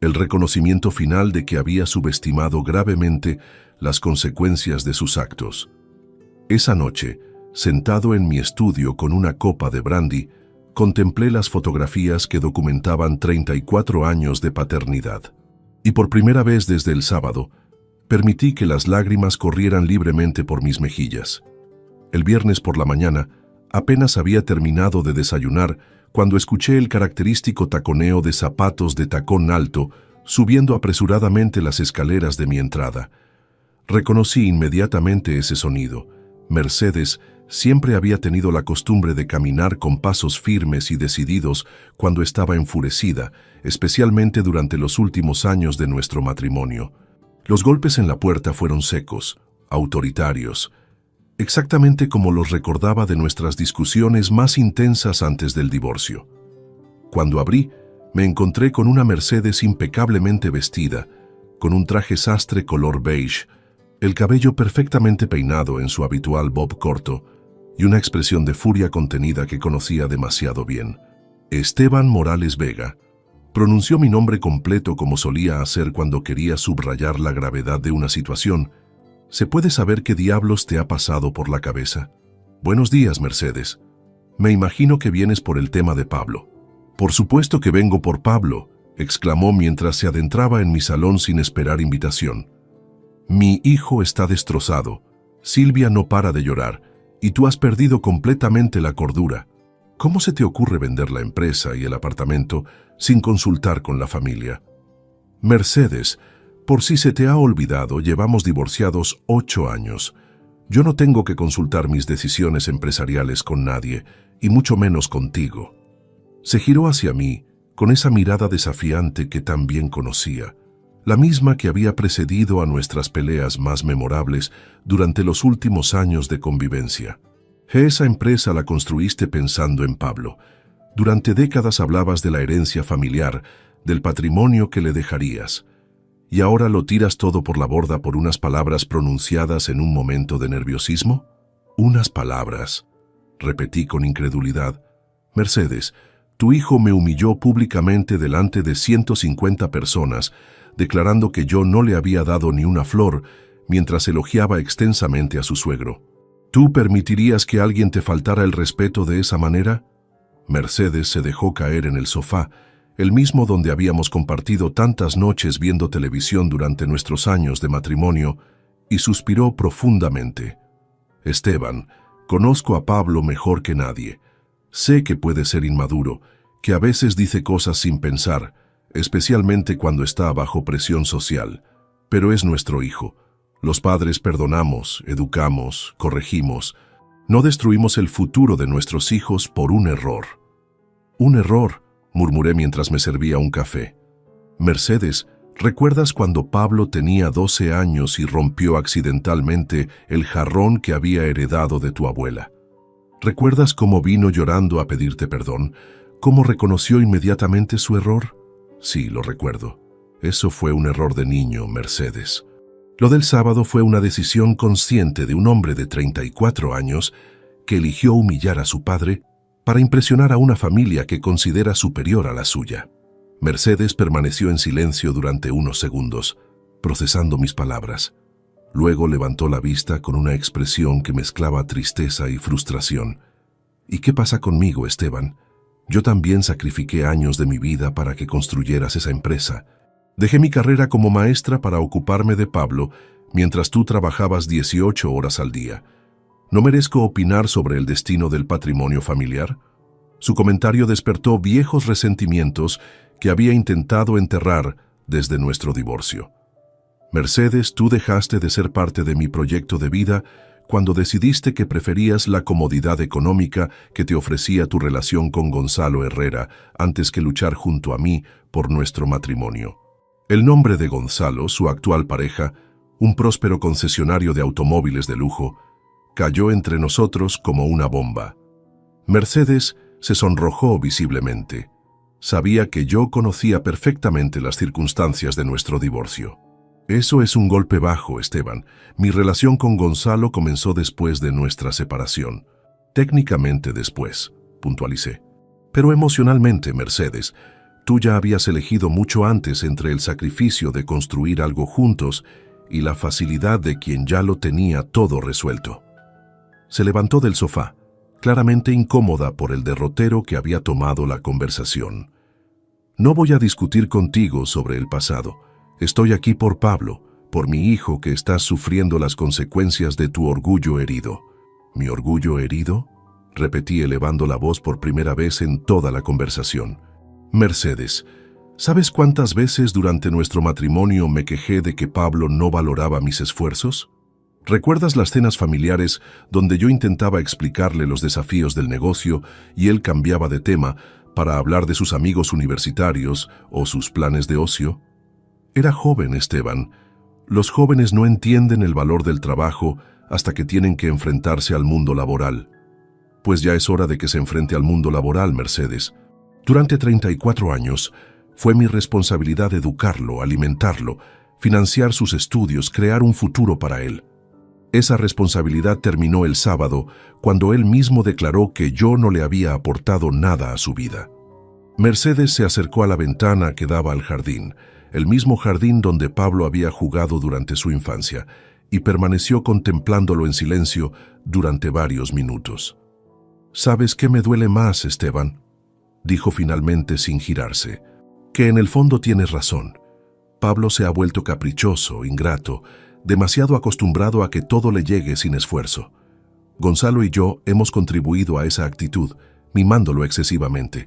El reconocimiento final de que había subestimado gravemente las consecuencias de sus actos. Esa noche, sentado en mi estudio con una copa de brandy, contemplé las fotografías que documentaban 34 años de paternidad. Y por primera vez desde el sábado, permití que las lágrimas corrieran libremente por mis mejillas. El viernes por la mañana, apenas había terminado de desayunar cuando escuché el característico taconeo de zapatos de tacón alto subiendo apresuradamente las escaleras de mi entrada. Reconocí inmediatamente ese sonido. Mercedes siempre había tenido la costumbre de caminar con pasos firmes y decididos cuando estaba enfurecida, especialmente durante los últimos años de nuestro matrimonio. Los golpes en la puerta fueron secos, autoritarios, exactamente como los recordaba de nuestras discusiones más intensas antes del divorcio. Cuando abrí, me encontré con una Mercedes impecablemente vestida, con un traje sastre color beige, el cabello perfectamente peinado en su habitual bob corto y una expresión de furia contenida que conocía demasiado bien. Esteban Morales Vega. Pronunció mi nombre completo como solía hacer cuando quería subrayar la gravedad de una situación. ¿Se puede saber qué diablos te ha pasado por la cabeza? Buenos días, Mercedes. Me imagino que vienes por el tema de Pablo. Por supuesto que vengo por Pablo, exclamó mientras se adentraba en mi salón sin esperar invitación. Mi hijo está destrozado. Silvia no para de llorar, y tú has perdido completamente la cordura. ¿Cómo se te ocurre vender la empresa y el apartamento sin consultar con la familia? Mercedes, por si se te ha olvidado, llevamos divorciados 8 años. Yo no tengo que consultar mis decisiones empresariales con nadie, y mucho menos contigo. Se giró hacia mí, con esa mirada desafiante que tan bien conocía, la misma que había precedido a nuestras peleas más memorables durante los últimos años de convivencia. Esa empresa la construiste pensando en Pablo. Durante décadas hablabas de la herencia familiar, del patrimonio que le dejarías. ¿Y ahora lo tiras todo por la borda por unas palabras pronunciadas en un momento de nerviosismo? Unas palabras, repetí con incredulidad. Mercedes, tu hijo me humilló públicamente delante de 150 personas, declarando que yo no le había dado ni una flor, mientras elogiaba extensamente a su suegro. ¿Tú permitirías que alguien te faltara el respeto de esa manera? Mercedes se dejó caer en el sofá, el mismo donde habíamos compartido tantas noches viendo televisión durante nuestros años de matrimonio, y suspiró profundamente. Esteban, conozco a Pablo mejor que nadie. Sé que puede ser inmaduro, que a veces dice cosas sin pensar, especialmente cuando está bajo presión social, pero es nuestro hijo. Los padres perdonamos, educamos, corregimos. No destruimos el futuro de nuestros hijos por un error. Un error, murmuré mientras me servía un café. Mercedes, ¿recuerdas cuando Pablo tenía 12 años y rompió accidentalmente el jarrón que había heredado de tu abuela? ¿Recuerdas cómo vino llorando a pedirte perdón? ¿Cómo reconoció inmediatamente su error? Sí, lo recuerdo. Eso fue un error de niño, Mercedes. Lo del sábado fue una decisión consciente de un hombre de 34 años que eligió humillar a su padre para impresionar a una familia que considera superior a la suya. Mercedes permaneció en silencio durante unos segundos, procesando mis palabras. Luego levantó la vista con una expresión que mezclaba tristeza y frustración. ¿Y qué pasa conmigo, Esteban? Yo también sacrifiqué años de mi vida para que construyeras esa empresa. Dejé mi carrera como maestra para ocuparme de Pablo, mientras tú trabajabas 18 horas al día. ¿No merezco opinar sobre el destino del patrimonio familiar? Su comentario despertó viejos resentimientos que había intentado enterrar desde nuestro divorcio. Mercedes, tú dejaste de ser parte de mi proyecto de vida cuando decidiste que preferías la comodidad económica que te ofrecía tu relación con Gonzalo Herrera antes que luchar junto a mí por nuestro matrimonio. El nombre de Gonzalo, su actual pareja, un próspero concesionario de automóviles de lujo, cayó entre nosotros como una bomba. Mercedes se sonrojó visiblemente. Sabía que yo conocía perfectamente las circunstancias de nuestro divorcio. Eso es un golpe bajo, Esteban. Mi relación con Gonzalo comenzó después de nuestra separación. Técnicamente después, puntualicé. Pero emocionalmente, Mercedes, tú ya habías elegido mucho antes entre el sacrificio de construir algo juntos y la facilidad de quien ya lo tenía todo resuelto. Se levantó del sofá, claramente incómoda por el derrotero que había tomado la conversación. No voy a discutir contigo sobre el pasado. Estoy aquí por Pablo, por mi hijo que está sufriendo las consecuencias de tu orgullo herido. ¿Mi orgullo herido? Repetí elevando la voz por primera vez en toda la conversación. Mercedes, ¿sabes cuántas veces durante nuestro matrimonio me quejé de que Pablo no valoraba mis esfuerzos? ¿Recuerdas las cenas familiares donde yo intentaba explicarle los desafíos del negocio y él cambiaba de tema para hablar de sus amigos universitarios o sus planes de ocio? Era joven, Esteban. Los jóvenes no entienden el valor del trabajo hasta que tienen que enfrentarse al mundo laboral. Pues ya es hora de que se enfrente al mundo laboral, Mercedes. Durante 34 años, fue mi responsabilidad educarlo, alimentarlo, financiar sus estudios, crear un futuro para él. Esa responsabilidad terminó el sábado, cuando él mismo declaró que yo no le había aportado nada a su vida. Mercedes se acercó a la ventana que daba al jardín, el mismo jardín donde Pablo había jugado durante su infancia, y permaneció contemplándolo en silencio durante varios minutos. ¿Sabes qué me duele más, Esteban?, dijo finalmente sin girarse. Que en el fondo tienes razón. Pablo se ha vuelto caprichoso, ingrato, demasiado acostumbrado a que todo le llegue sin esfuerzo. Gonzalo y yo hemos contribuido a esa actitud, mimándolo excesivamente,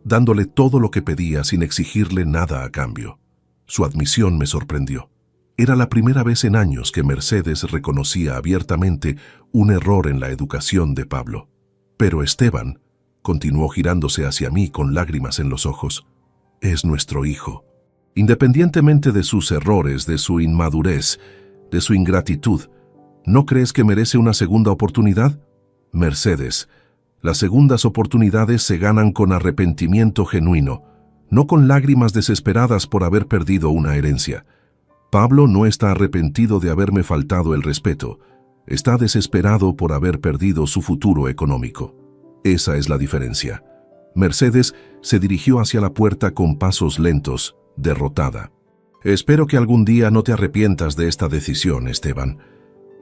dándole todo lo que pedía sin exigirle nada a cambio. Su admisión me sorprendió. Era la primera vez en años que Mercedes reconocía abiertamente un error en la educación de Pablo. Pero Esteban, continuó girándose hacia mí con lágrimas en los ojos, es nuestro hijo. Independientemente de sus errores, de su inmadurez, de su ingratitud, ¿no crees que merece una segunda oportunidad? Mercedes, las segundas oportunidades se ganan con arrepentimiento genuino, no con lágrimas desesperadas por haber perdido una herencia. Pablo no está arrepentido de haberme faltado el respeto, está desesperado por haber perdido su futuro económico. Esa es la diferencia. Mercedes se dirigió hacia la puerta con pasos lentos, derrotada. Espero que algún día no te arrepientas de esta decisión, Esteban.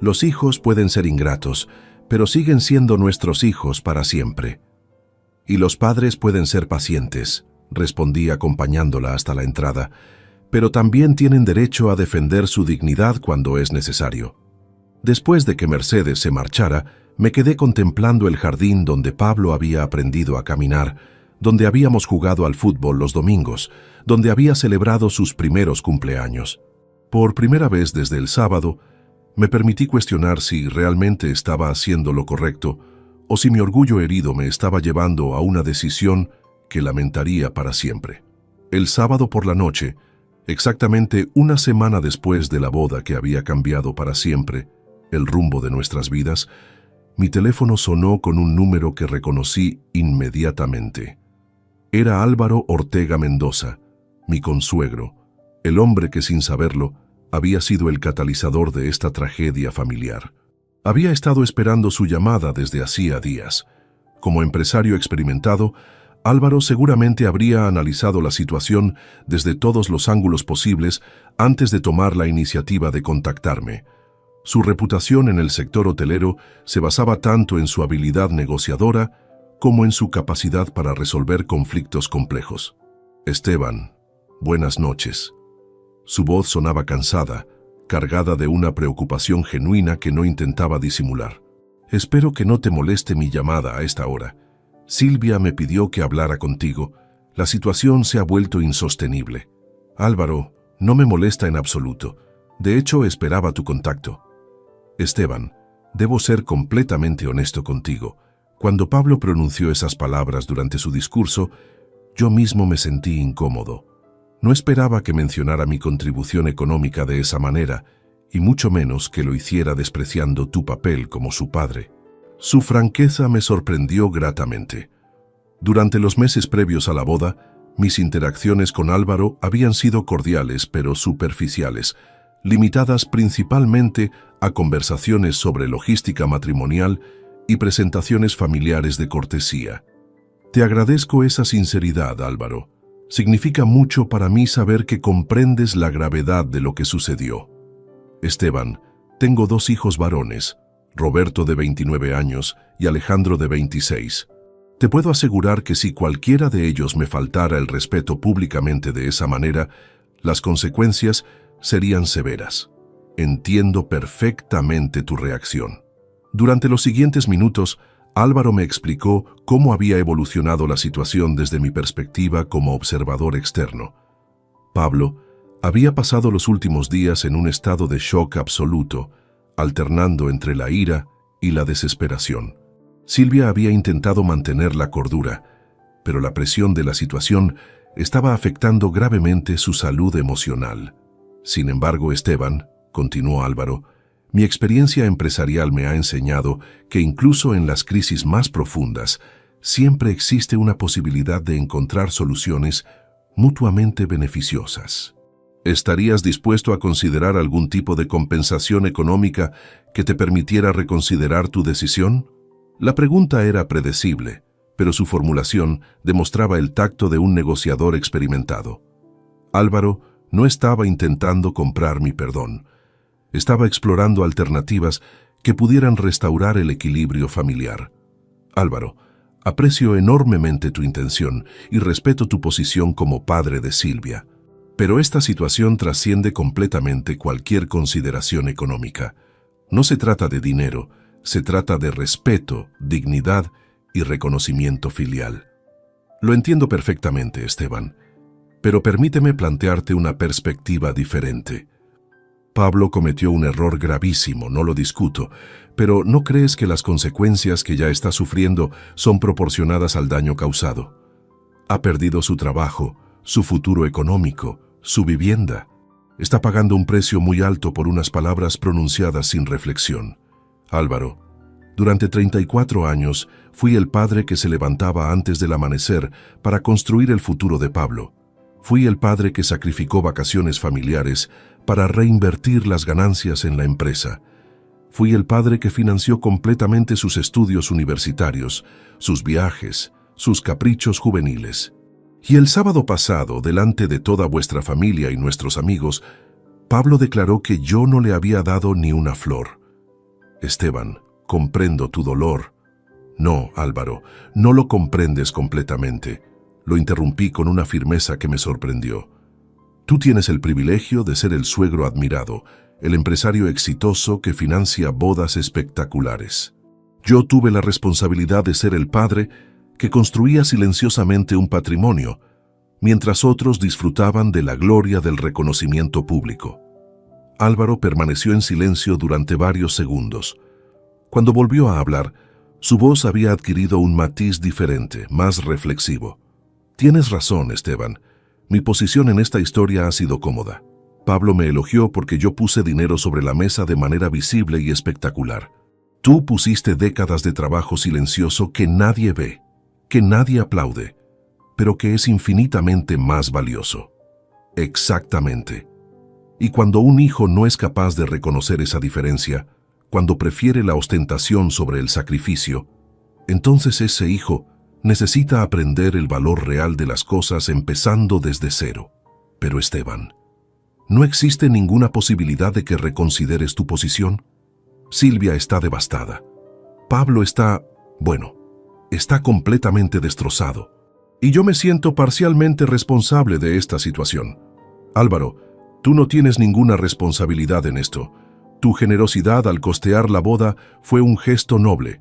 Los hijos pueden ser ingratos, pero siguen siendo nuestros hijos para siempre. Y los padres pueden ser pacientes, respondí acompañándola hasta la entrada, pero también tienen derecho a defender su dignidad cuando es necesario. Después de que Mercedes se marchara, me quedé contemplando el jardín donde Pablo había aprendido a caminar, donde habíamos jugado al fútbol los domingos, donde había celebrado sus primeros cumpleaños. Por primera vez desde el sábado, me permití cuestionar si realmente estaba haciendo lo correcto o si mi orgullo herido me estaba llevando a una decisión que lamentaría para siempre. El sábado por la noche, exactamente una semana después de la boda que había cambiado para siempre el rumbo de nuestras vidas, mi teléfono sonó con un número que reconocí inmediatamente. Era Álvaro Ortega Mendoza, mi consuegro, el hombre que sin saberlo había sido el catalizador de esta tragedia familiar. Había estado esperando su llamada desde hacía días. Como empresario experimentado, Álvaro seguramente habría analizado la situación desde todos los ángulos posibles antes de tomar la iniciativa de contactarme. Su reputación en el sector hotelero se basaba tanto en su habilidad negociadora como en su capacidad para resolver conflictos complejos. Esteban, buenas noches. Su voz sonaba cansada, cargada de una preocupación genuina que no intentaba disimular. Espero que no te moleste mi llamada a esta hora. Silvia me pidió que hablara contigo. La situación se ha vuelto insostenible. Álvaro, no me molesta en absoluto. De hecho, esperaba tu contacto. Esteban, debo ser completamente honesto contigo. Cuando Pablo pronunció esas palabras durante su discurso, yo mismo me sentí incómodo. No esperaba que mencionara mi contribución económica de esa manera, y mucho menos que lo hiciera despreciando tu papel como su padre. Su franqueza me sorprendió gratamente. Durante los meses previos a la boda, mis interacciones con Álvaro habían sido cordiales pero superficiales, limitadas principalmente a conversaciones sobre logística matrimonial y presentaciones familiares de cortesía. Te agradezco esa sinceridad, Álvaro. Significa mucho para mí saber que comprendes la gravedad de lo que sucedió. Esteban, tengo 2 hijos varones, Roberto de 29 años y Alejandro de 26. Te puedo asegurar que si cualquiera de ellos me faltara el respeto públicamente de esa manera, las consecuencias serían severas. Entiendo perfectamente tu reacción. Durante los siguientes minutos, Álvaro me explicó cómo había evolucionado la situación desde mi perspectiva como observador externo. Pablo había pasado los últimos días en un estado de shock absoluto, alternando entre la ira y la desesperación. Silvia había intentado mantener la cordura, pero la presión de la situación estaba afectando gravemente su salud emocional. Sin embargo, Esteban, continuó Álvaro, mi experiencia empresarial me ha enseñado que incluso en las crisis más profundas, siempre existe una posibilidad de encontrar soluciones mutuamente beneficiosas. ¿Estarías dispuesto a considerar algún tipo de compensación económica que te permitiera reconsiderar tu decisión? La pregunta era predecible, pero su formulación demostraba el tacto de un negociador experimentado. Álvaro no estaba intentando comprar mi perdón. Estaba explorando alternativas que pudieran restaurar el equilibrio familiar. Álvaro, aprecio enormemente tu intención y respeto tu posición como padre de Silvia. Pero esta situación trasciende completamente cualquier consideración económica. No se trata de dinero, se trata de respeto, dignidad y reconocimiento filial. Lo entiendo perfectamente, Esteban, pero permíteme plantearte una perspectiva diferente. Pablo cometió un error gravísimo, no lo discuto, pero ¿no crees que las consecuencias que ya está sufriendo son proporcionadas al daño causado? Ha perdido su trabajo, su futuro económico, su vivienda. Está pagando un precio muy alto por unas palabras pronunciadas sin reflexión. Álvaro, durante 34 años fui el padre que se levantaba antes del amanecer para construir el futuro de Pablo. Fui el padre que sacrificó vacaciones familiares para reinvertir las ganancias en la empresa. Fui el padre que financió completamente sus estudios universitarios, sus viajes, sus caprichos juveniles. Y el sábado pasado, delante de toda vuestra familia y nuestros amigos, Pablo declaró que yo no le había dado ni una flor. Esteban, comprendo tu dolor. No, Álvaro, no lo comprendes completamente. Lo interrumpí con una firmeza que me sorprendió. Tú tienes el privilegio de ser el suegro admirado, el empresario exitoso que financia bodas espectaculares. Yo tuve la responsabilidad de ser el padre que construía silenciosamente un patrimonio, mientras otros disfrutaban de la gloria del reconocimiento público. Álvaro permaneció en silencio durante varios segundos. Cuando volvió a hablar, su voz había adquirido un matiz diferente, más reflexivo. Tienes razón, Esteban. Mi posición en esta historia ha sido cómoda. Pablo me elogió porque yo puse dinero sobre la mesa de manera visible y espectacular. Tú pusiste décadas de trabajo silencioso que nadie ve, que nadie aplaude, pero que es infinitamente más valioso. Exactamente. Y cuando un hijo no es capaz de reconocer esa diferencia, cuando prefiere la ostentación sobre el sacrificio, entonces ese hijo necesita aprender el valor real de las cosas empezando desde cero. Pero Esteban, ¿no existe ninguna posibilidad de que reconsideres tu posición? Silvia está devastada. Pablo está completamente destrozado. Y yo me siento parcialmente responsable de esta situación. Álvaro, tú no tienes ninguna responsabilidad en esto. Tu generosidad al costear la boda fue un gesto noble.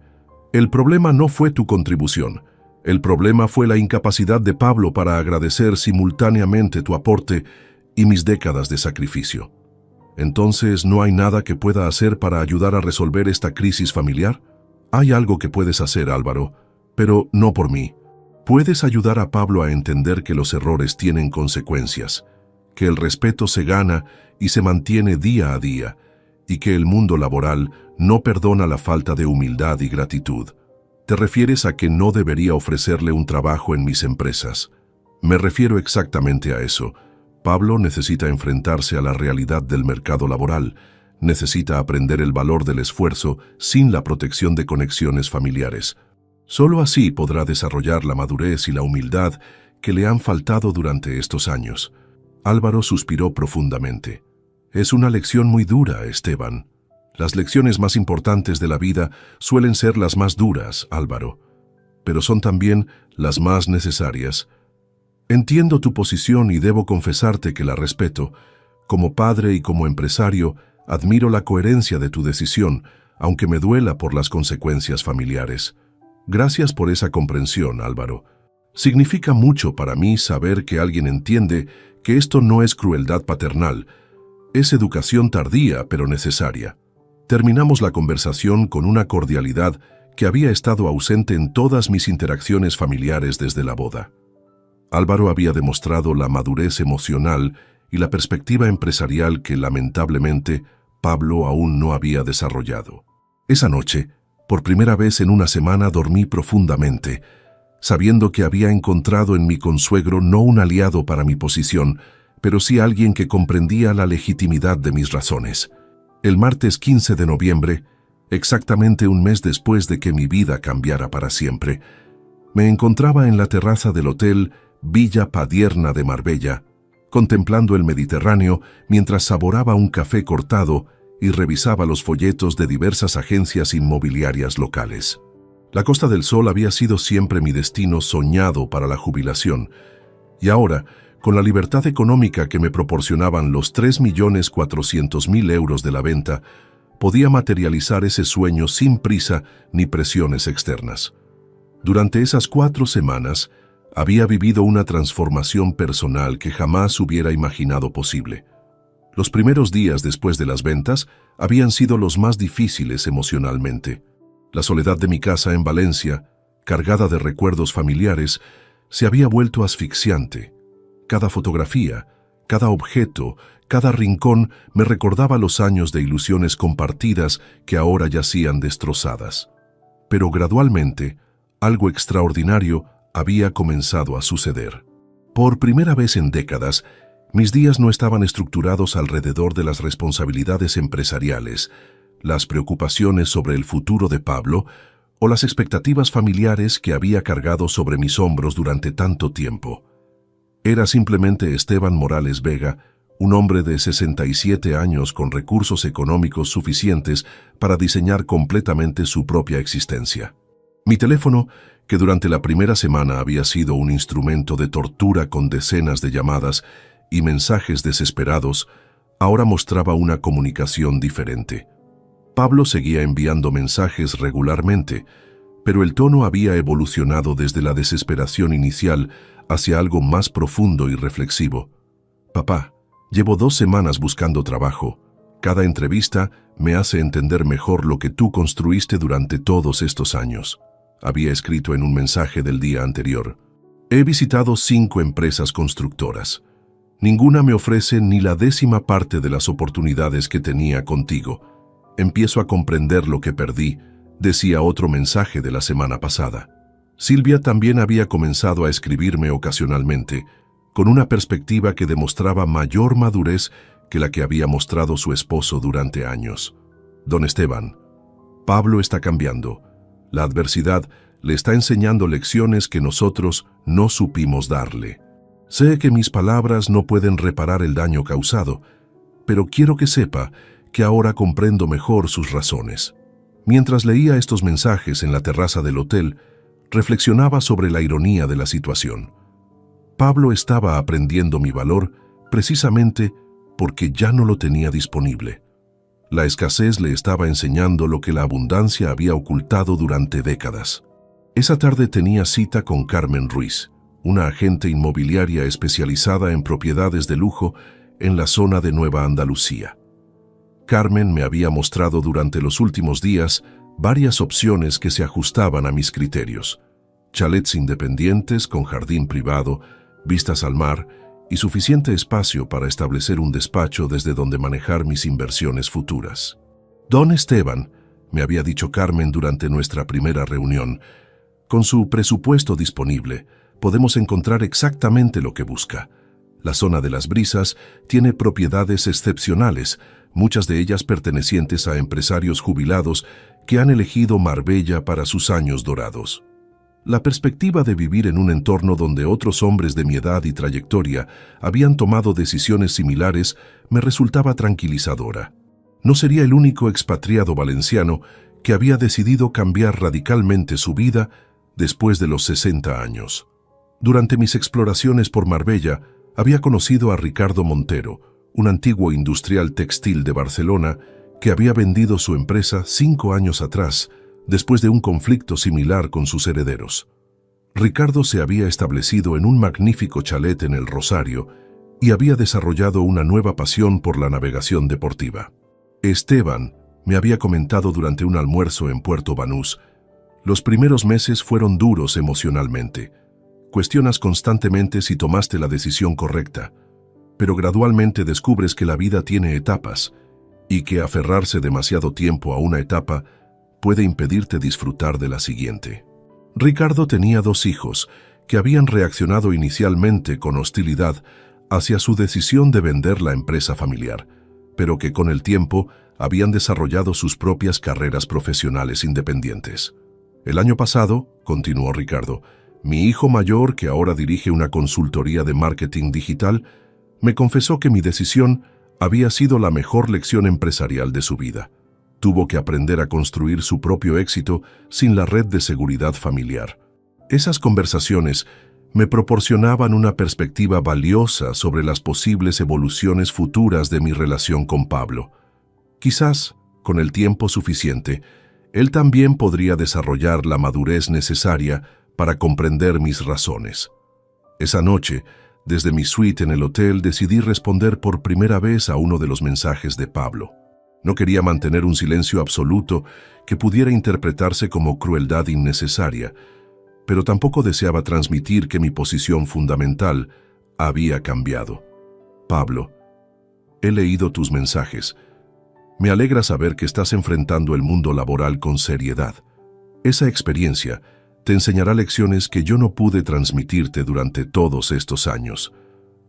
El problema no fue tu contribución. El problema fue la incapacidad de Pablo para agradecer simultáneamente tu aporte y mis décadas de sacrificio. Entonces, ¿no hay nada que pueda hacer para ayudar a resolver esta crisis familiar? Hay algo que puedes hacer, Álvaro, pero no por mí. Puedes ayudar a Pablo a entender que los errores tienen consecuencias, que el respeto se gana y se mantiene día a día, y que el mundo laboral no perdona la falta de humildad y gratitud. ¿Te refieres a que no debería ofrecerle un trabajo en mis empresas? Me refiero exactamente a eso. Pablo necesita enfrentarse a la realidad del mercado laboral, necesita aprender el valor del esfuerzo sin la protección de conexiones familiares. Solo así podrá desarrollar la madurez y la humildad que le han faltado durante estos años. Álvaro suspiró profundamente. Es una lección muy dura, Esteban. Las lecciones más importantes de la vida suelen ser las más duras, Álvaro, pero son también las más necesarias. Entiendo tu posición y debo confesarte que la respeto. Como padre y como empresario, admiro la coherencia de tu decisión, aunque me duela por las consecuencias familiares. Gracias por esa comprensión, Álvaro. Significa mucho para mí saber que alguien entiende que esto no es crueldad paternal, es educación tardía pero necesaria. Terminamos la conversación con una cordialidad que había estado ausente en todas mis interacciones familiares desde la boda. Álvaro había demostrado la madurez emocional y la perspectiva empresarial que, lamentablemente, Pablo aún no había desarrollado. Esa noche, por primera vez en una semana, dormí profundamente, sabiendo que había encontrado en mi consuegro no un aliado para mi posición, pero sí alguien que comprendía la legitimidad de mis razones. El martes 15 de noviembre, exactamente un mes después de que mi vida cambiara para siempre, me encontraba en la terraza del hotel Villa Padierna de Marbella, contemplando el Mediterráneo mientras saboreaba un café cortado y revisaba los folletos de diversas agencias inmobiliarias locales. La Costa del Sol había sido siempre mi destino soñado para la jubilación, y ahora, con la libertad económica que me proporcionaban los 3.400.000 euros de la venta, podía materializar ese sueño sin prisa ni presiones externas. Durante esas 4 semanas, había vivido una transformación personal que jamás hubiera imaginado posible. Los primeros días después de las ventas habían sido los más difíciles emocionalmente. La soledad de mi casa en Valencia, cargada de recuerdos familiares, se había vuelto asfixiante. Cada fotografía, cada objeto, cada rincón me recordaba los años de ilusiones compartidas que ahora yacían destrozadas. Pero gradualmente, algo extraordinario había comenzado a suceder. Por primera vez en décadas, mis días no estaban estructurados alrededor de las responsabilidades empresariales, las preocupaciones sobre el futuro de Pablo o las expectativas familiares que había cargado sobre mis hombros durante tanto tiempo. Era simplemente Esteban Morales Vega, un hombre de 67 años con recursos económicos suficientes para diseñar completamente su propia existencia. Mi teléfono, que durante la primera semana había sido un instrumento de tortura con decenas de llamadas y mensajes desesperados, ahora mostraba una comunicación diferente. Pablo seguía enviando mensajes regularmente, pero el tono había evolucionado desde la desesperación inicial hacia algo más profundo y reflexivo. «Papá, llevo 2 semanas buscando trabajo. Cada entrevista me hace entender mejor lo que tú construiste durante todos estos años», había escrito en un mensaje del día anterior. «He visitado 5 empresas constructoras. Ninguna me ofrece ni la 10ª parte de las oportunidades que tenía contigo. Empiezo a comprender lo que perdí», decía otro mensaje de la semana pasada. Silvia también había comenzado a escribirme ocasionalmente, con una perspectiva que demostraba mayor madurez que la que había mostrado su esposo durante años. «Don Esteban, Pablo está cambiando. La adversidad le está enseñando lecciones que nosotros no supimos darle. Sé que mis palabras no pueden reparar el daño causado, pero quiero que sepa que ahora comprendo mejor sus razones». Mientras leía estos mensajes en la terraza del hotel, reflexionaba sobre la ironía de la situación. Pablo estaba aprendiendo mi valor precisamente porque ya no lo tenía disponible. La escasez le estaba enseñando lo que la abundancia había ocultado durante décadas. Esa tarde tenía cita con Carmen Ruiz, una agente inmobiliaria especializada en propiedades de lujo en la zona de Nueva Andalucía. Carmen me había mostrado durante los últimos días varias opciones que se ajustaban a mis criterios. Chalets independientes con jardín privado, vistas al mar y suficiente espacio para establecer un despacho desde donde manejar mis inversiones futuras. «Don Esteban», me había dicho Carmen durante nuestra primera reunión, «con su presupuesto disponible, podemos encontrar exactamente lo que busca. La zona de las Brisas tiene propiedades excepcionales, muchas de ellas pertenecientes a empresarios jubilados que han elegido Marbella para sus años dorados. La perspectiva de vivir en un entorno donde otros hombres de mi edad y trayectoria habían tomado decisiones similares me resultaba tranquilizadora. No sería el único expatriado valenciano que había decidido cambiar radicalmente su vida después de los 60 años. Durante mis exploraciones por Marbella, había conocido a Ricardo Montero, un antiguo industrial textil de Barcelona que había vendido su empresa 5 años atrás, después de un conflicto similar con sus herederos. Ricardo se había establecido en un magnífico chalet en el Rosario y había desarrollado una nueva pasión por la navegación deportiva. Esteban me había comentado durante un almuerzo en Puerto Banús: «Los primeros meses fueron duros emocionalmente. Cuestionas constantemente si tomaste la decisión correcta, pero gradualmente descubres que la vida tiene etapas y que aferrarse demasiado tiempo a una etapa puede impedirte disfrutar de la siguiente». Ricardo tenía 2 hijos que habían reaccionado inicialmente con hostilidad hacia su decisión de vender la empresa familiar, pero que con el tiempo habían desarrollado sus propias carreras profesionales independientes. «El año pasado», continuó Ricardo, «mi hijo mayor, que ahora dirige una consultoría de marketing digital, me confesó que mi decisión había sido la mejor lección empresarial de su vida. Tuvo que aprender a construir su propio éxito sin la red de seguridad familiar». Esas conversaciones me proporcionaban una perspectiva valiosa sobre las posibles evoluciones futuras de mi relación con Pablo. Quizás, con el tiempo suficiente, él también podría desarrollar la madurez necesaria para comprender mis razones. Esa noche, desde mi suite en el hotel, decidí responder por primera vez a uno de los mensajes de Pablo. No quería mantener un silencio absoluto que pudiera interpretarse como crueldad innecesaria, pero tampoco deseaba transmitir que mi posición fundamental había cambiado. «Pablo, he leído tus mensajes. Me alegra saber que estás enfrentando el mundo laboral con seriedad. Esa experiencia te enseñará lecciones que yo no pude transmitirte durante todos estos años.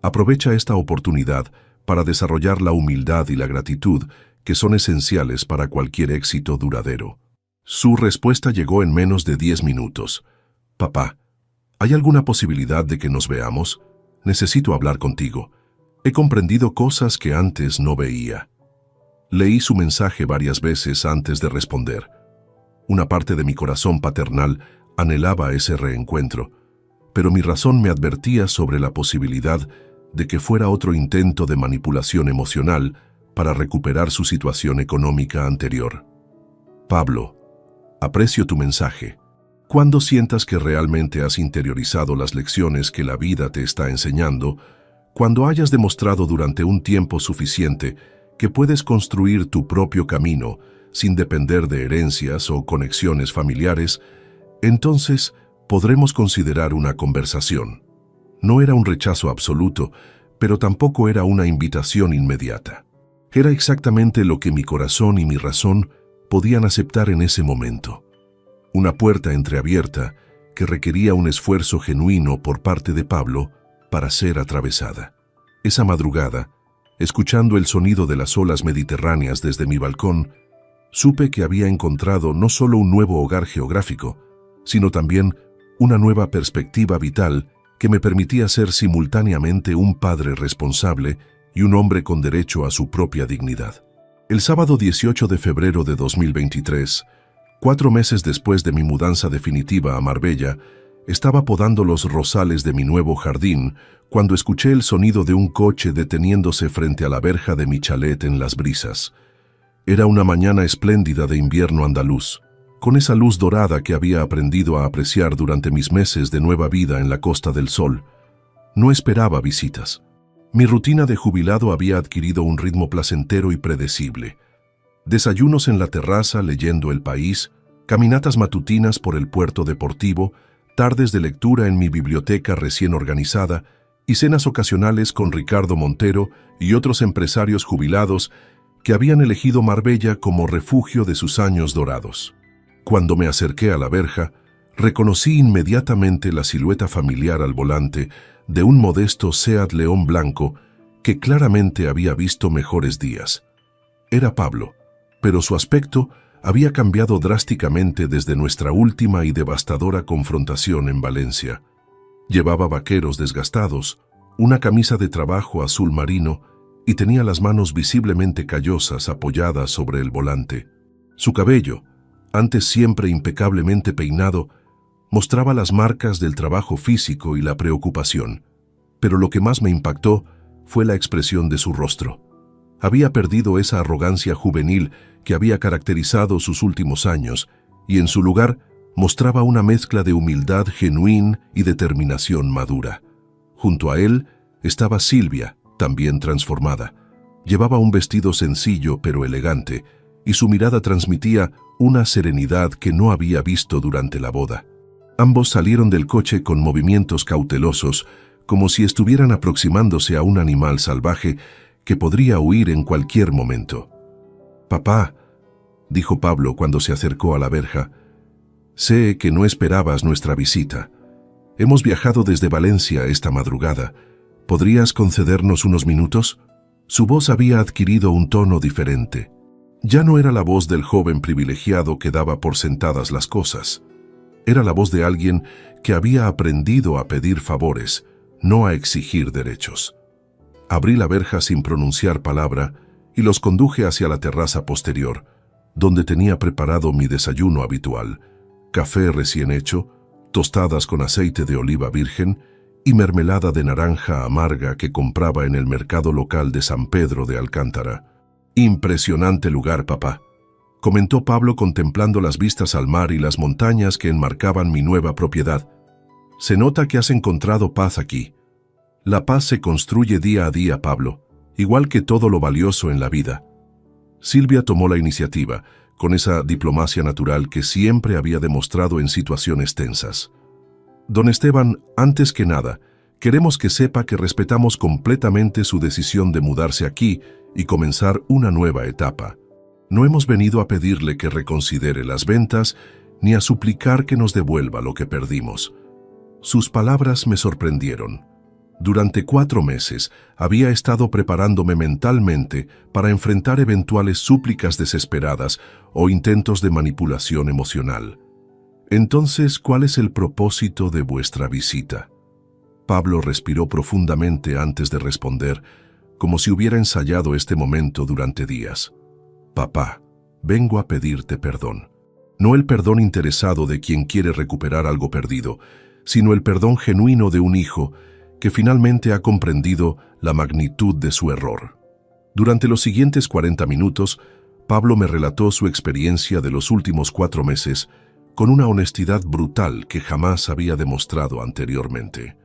Aprovecha esta oportunidad para desarrollar la humildad y la gratitud que son esenciales para cualquier éxito duradero». Su respuesta llegó en menos de 10 minutos. «Papá, ¿hay alguna posibilidad de que nos veamos? necesito hablar contigo. He comprendido cosas que antes no veía. Leí su mensaje varias veces antes de responder. Una parte de mi corazón paternal anhelaba ese reencuentro, pero mi razón me advertía sobre la posibilidad de que fuera otro intento de manipulación emocional para recuperar su situación económica anterior. Pablo, aprecio tu mensaje. Cuando sientas que realmente has interiorizado las lecciones que la vida te está enseñando, cuando hayas demostrado durante un tiempo suficiente que puedes construir tu propio camino sin depender de herencias o conexiones familiares, entonces podremos considerar una conversación. No era un rechazo absoluto, pero tampoco era una invitación inmediata. Era exactamente lo que mi corazón y mi razón podían aceptar en ese momento. Una puerta entreabierta que requería un esfuerzo genuino por parte de Pablo para ser atravesada. Esa madrugada, escuchando el sonido de las olas mediterráneas desde mi balcón, supe que había encontrado no solo un nuevo hogar geográfico, sino también una nueva perspectiva vital que me permitía ser simultáneamente un padre responsable y un hombre con derecho a su propia dignidad. El sábado 18 de febrero de 2023, 4 meses después de mi mudanza definitiva a Marbella, estaba podando los rosales de mi nuevo jardín cuando escuché el sonido de un coche deteniéndose frente a la verja de mi chalet en Las Brisas. Era una mañana espléndida de invierno andaluz, con esa luz dorada que había aprendido a apreciar durante mis meses de nueva vida en la Costa del Sol. No esperaba visitas. Mi rutina de jubilado había adquirido un ritmo placentero y predecible. Desayunos en la terraza leyendo El País, caminatas matutinas por el puerto deportivo, tardes de lectura en mi biblioteca recién organizada y cenas ocasionales con Ricardo Montero y otros empresarios jubilados que habían elegido Marbella como refugio de sus años dorados. Cuando me acerqué a la verja, reconocí inmediatamente la silueta familiar al volante de un modesto Seat León blanco que claramente había visto mejores días. Era Pablo, pero su aspecto había cambiado drásticamente desde nuestra última y devastadora confrontación en Valencia. Llevaba vaqueros desgastados, una camisa de trabajo azul marino y tenía las manos visiblemente callosas apoyadas sobre el volante. Su cabello, antes siempre impecablemente peinado, mostraba las marcas del trabajo físico y la preocupación, pero lo que más me impactó fue la expresión de su rostro. Había perdido esa arrogancia juvenil que había caracterizado sus últimos años y en su lugar mostraba una mezcla de humildad genuina y determinación madura. Junto a él estaba Silvia, también transformada. Llevaba un vestido sencillo pero elegante y su mirada transmitía una serenidad que no había visto durante la boda. Ambos salieron del coche con movimientos cautelosos, como si estuvieran aproximándose a un animal salvaje que podría huir en cualquier momento. «Papá», dijo Pablo cuando se acercó a la verja, «sé que no esperabas nuestra visita. Hemos viajado desde Valencia esta madrugada. ¿Podrías concedernos unos minutos?» Su voz había adquirido un tono diferente. Ya no era la voz del joven privilegiado que daba por sentadas las cosas. Era la voz de alguien que había aprendido a pedir favores, no a exigir derechos. Abrí la verja sin pronunciar palabra y los conduje hacia la terraza posterior, donde tenía preparado mi desayuno habitual: café recién hecho, tostadas con aceite de oliva virgen y mermelada de naranja amarga que compraba en el mercado local de San Pedro de Alcántara. «Impresionante lugar, papá», comentó Pablo contemplando las vistas al mar y las montañas que enmarcaban mi nueva propiedad. «Se nota que has encontrado paz aquí». «La paz se construye día a día, Pablo, igual que todo lo valioso en la vida». Silvia tomó la iniciativa, con esa diplomacia natural que siempre había demostrado en situaciones tensas. «Don Esteban, antes que nada, queremos que sepa que respetamos completamente su decisión de mudarse aquí y comenzar una nueva etapa. No hemos venido a pedirle que reconsidere las ventas ni a suplicar que nos devuelva lo que perdimos». Sus palabras me sorprendieron. Durante 4 meses había estado preparándome mentalmente para enfrentar eventuales súplicas desesperadas o intentos de manipulación emocional. «Entonces, ¿cuál es el propósito de vuestra visita?». Pablo respiró profundamente antes de responder, como si hubiera ensayado este momento durante días. Papá, vengo a pedirte perdón. No el perdón interesado de quien quiere recuperar algo perdido, sino el perdón genuino de un hijo que finalmente ha comprendido la magnitud de su error. Durante los siguientes 40 minutos, Pablo me relató su experiencia de los últimos 4 meses con una honestidad brutal que jamás había demostrado anteriormente.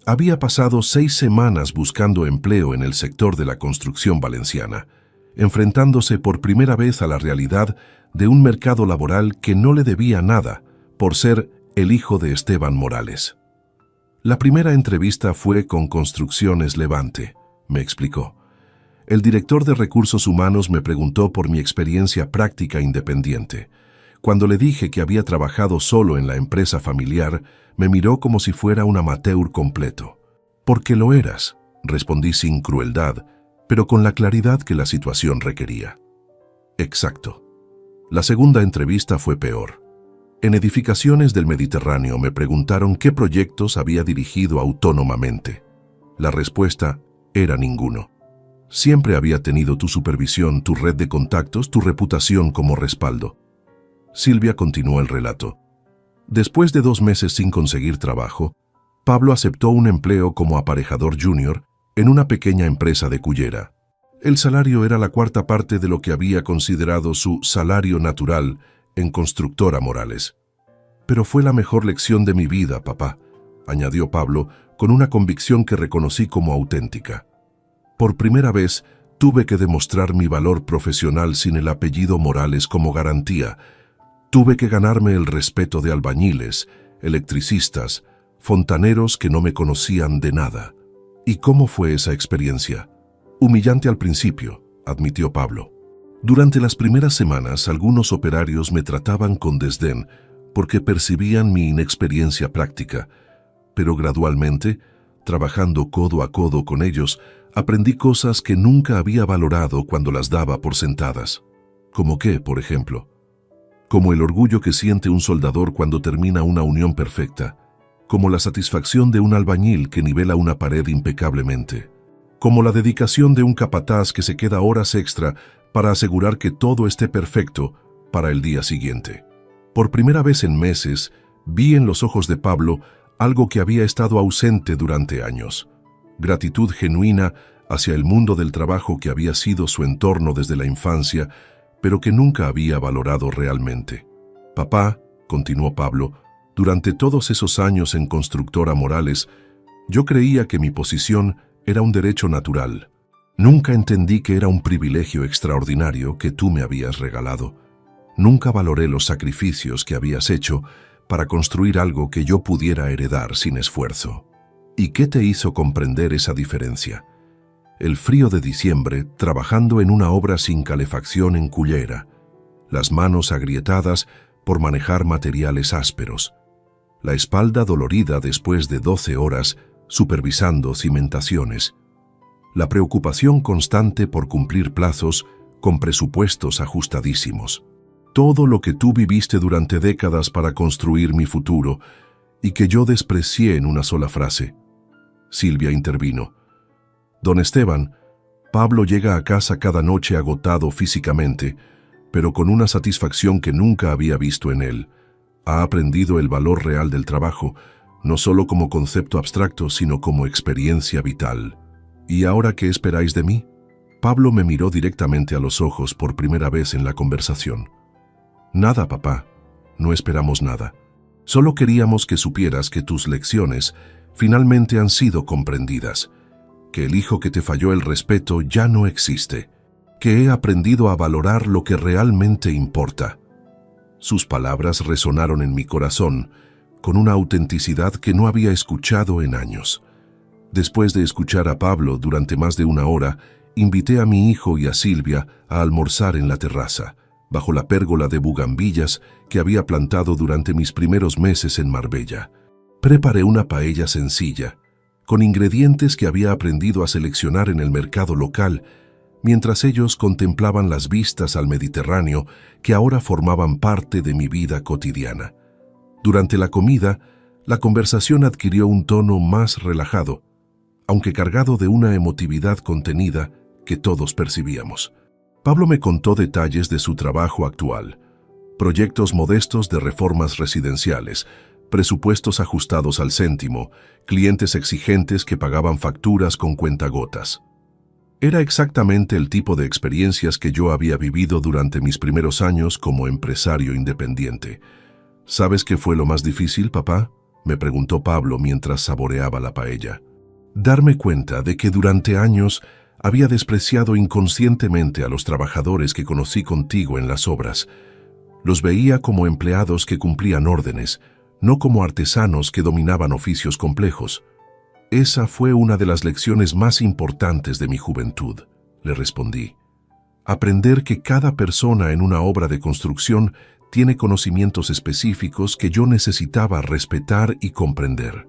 Había pasado 6 semanas buscando empleo en el sector de la construcción valenciana, enfrentándose por primera vez a la realidad de un mercado laboral que no le debía nada por ser el hijo de Esteban Morales. La primera entrevista fue con Construcciones Levante, me explicó. El director de Recursos Humanos me preguntó por mi experiencia práctica independiente. Cuando le dije que había trabajado solo en la empresa familiar, me miró como si fuera un amateur completo. «Porque lo eras», respondí sin crueldad, pero con la claridad que la situación requería. Exacto. La segunda entrevista fue peor. En Edificaciones del Mediterráneo me preguntaron qué proyectos había dirigido autónomamente. La respuesta era ninguno. Siempre había tenido tu supervisión, tu red de contactos, tu reputación como respaldo. Silvia continuó el relato. Después de 2 meses sin conseguir trabajo, Pablo aceptó un empleo como aparejador junior en una pequeña empresa de Cullera. El salario era la 4ª parte de lo que había considerado su salario natural en Constructora Morales. «Pero fue la mejor lección de mi vida, papá», añadió Pablo con una convicción que reconocí como auténtica. «Por primera vez tuve que demostrar mi valor profesional sin el apellido Morales como garantía. Tuve que ganarme el respeto de albañiles, electricistas, fontaneros que no me conocían de nada». «¿Y cómo fue esa experiencia?» «Humillante al principio», admitió Pablo. «Durante las primeras semanas, algunos operarios me trataban con desdén porque percibían mi inexperiencia práctica, pero gradualmente, trabajando codo a codo con ellos, aprendí cosas que nunca había valorado cuando las daba por sentadas. ¿Cómo qué, por ejemplo? Como el orgullo que siente un soldador cuando termina una unión perfecta, como la satisfacción de un albañil que nivela una pared impecablemente, como la dedicación de un capataz que se queda horas extra para asegurar que todo esté perfecto para el día siguiente. Por primera vez en meses, vi en los ojos de Pablo algo que había estado ausente durante años: gratitud genuina hacia el mundo del trabajo que había sido su entorno desde la infancia, pero que nunca había valorado realmente. «Papá», continuó Pablo, «durante todos esos años en Constructora Morales, yo creía que mi posición era un derecho natural. Nunca entendí que era un privilegio extraordinario que tú me habías regalado. Nunca valoré los sacrificios que habías hecho para construir algo que yo pudiera heredar sin esfuerzo». «¿Y qué te hizo comprender esa diferencia?» «El frío de diciembre, trabajando en una obra sin calefacción en Cullera, las manos agrietadas por manejar materiales ásperos, la espalda dolorida después de 12 horas supervisando cimentaciones, la preocupación constante por cumplir plazos con presupuestos ajustadísimos. Todo lo que tú viviste durante décadas para construir mi futuro y que yo desprecié en una sola frase». Silvia intervino. «Don Esteban, Pablo llega a casa cada noche agotado físicamente, pero con una satisfacción que nunca había visto en él. Ha aprendido el valor real del trabajo, no solo como concepto abstracto, sino como experiencia vital. ¿Y ahora qué esperáis de mí?» Pablo me miró directamente a los ojos por primera vez en la conversación. «Nada, papá. No esperamos nada. Solo queríamos que supieras que tus lecciones finalmente han sido comprendidas, que el hijo que te falló el respeto ya no existe, que he aprendido a valorar lo que realmente importa». Sus palabras resonaron en mi corazón con una autenticidad que no había escuchado en años. Después de escuchar a Pablo durante más de 1 hora, invité a mi hijo y a Silvia a almorzar en la terraza, bajo la pérgola de bugambillas que había plantado durante mis primeros meses en Marbella. Preparé una paella sencilla, con ingredientes que había aprendido a seleccionar en el mercado local, mientras ellos contemplaban las vistas al Mediterráneo que ahora formaban parte de mi vida cotidiana. Durante la comida, La conversación adquirió un tono más relajado, aunque cargado de una emotividad contenida que todos percibíamos. Pablo me contó detalles de su trabajo actual, proyectos modestos de reformas residenciales, presupuestos ajustados al céntimo, clientes exigentes que pagaban facturas con cuentagotas. Era exactamente el tipo de experiencias que yo había vivido durante mis primeros años como empresario independiente. ¿Sabes qué fue lo más difícil, papá?, me preguntó Pablo mientras saboreaba la paella. Darme cuenta de que durante años había despreciado inconscientemente a los trabajadores que conocí contigo en las obras. Los veía como empleados que cumplían órdenes, no como artesanos que dominaban oficios complejos. Esa fue una de las lecciones más importantes de mi juventud, le respondí. Aprender que cada persona en una obra de construcción tiene conocimientos específicos que yo necesitaba respetar y comprender.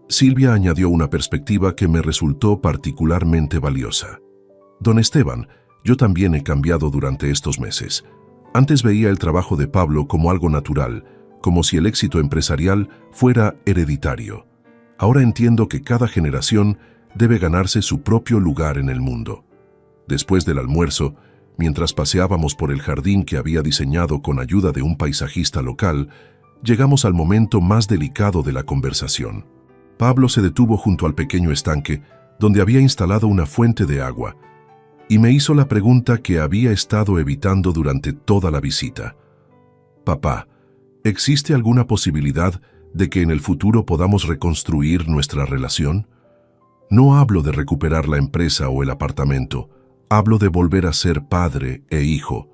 Silvia añadió una perspectiva que me resultó particularmente valiosa. Don Esteban, yo también he cambiado durante estos meses. Antes veía el trabajo de Pablo como algo natural, como si el éxito empresarial fuera hereditario. Ahora entiendo que cada generación debe ganarse su propio lugar en el mundo. Después del almuerzo, mientras paseábamos por el jardín que había diseñado con ayuda de un paisajista local, llegamos al momento más delicado de la conversación. Pablo se detuvo junto al pequeño estanque, donde había instalado una fuente de agua, y me hizo la pregunta que había estado evitando durante toda la visita. Papá, ¿existe alguna posibilidad de que en el futuro podamos reconstruir nuestra relación? No hablo de recuperar la empresa o el apartamento, hablo de volver a ser padre e hijo.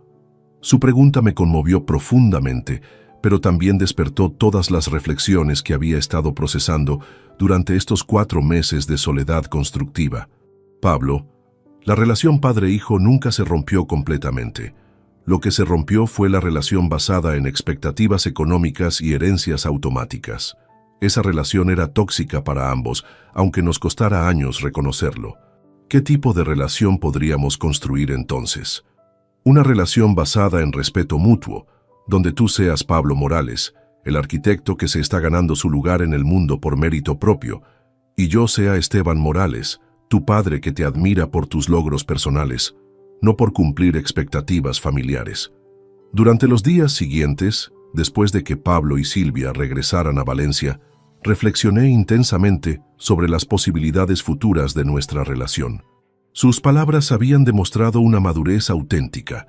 Su pregunta me conmovió profundamente, pero también despertó todas las reflexiones que había estado procesando durante estos 4 meses de soledad constructiva. Pablo, la relación padre-hijo nunca se rompió completamente. Lo que se rompió fue la relación basada en expectativas económicas y herencias automáticas. Esa relación era tóxica para ambos, aunque nos costara años reconocerlo. ¿Qué tipo de relación podríamos construir entonces? Una relación basada en respeto mutuo, donde tú seas Pablo Morales, el arquitecto que se está ganando su lugar en el mundo por mérito propio, y yo sea Esteban Morales, tu padre que te admira por tus logros personales, no por cumplir expectativas familiares. Durante los días siguientes, después de que Pablo y Silvia regresaran a Valencia, reflexioné intensamente sobre las posibilidades futuras de nuestra relación. Sus palabras habían demostrado una madurez auténtica,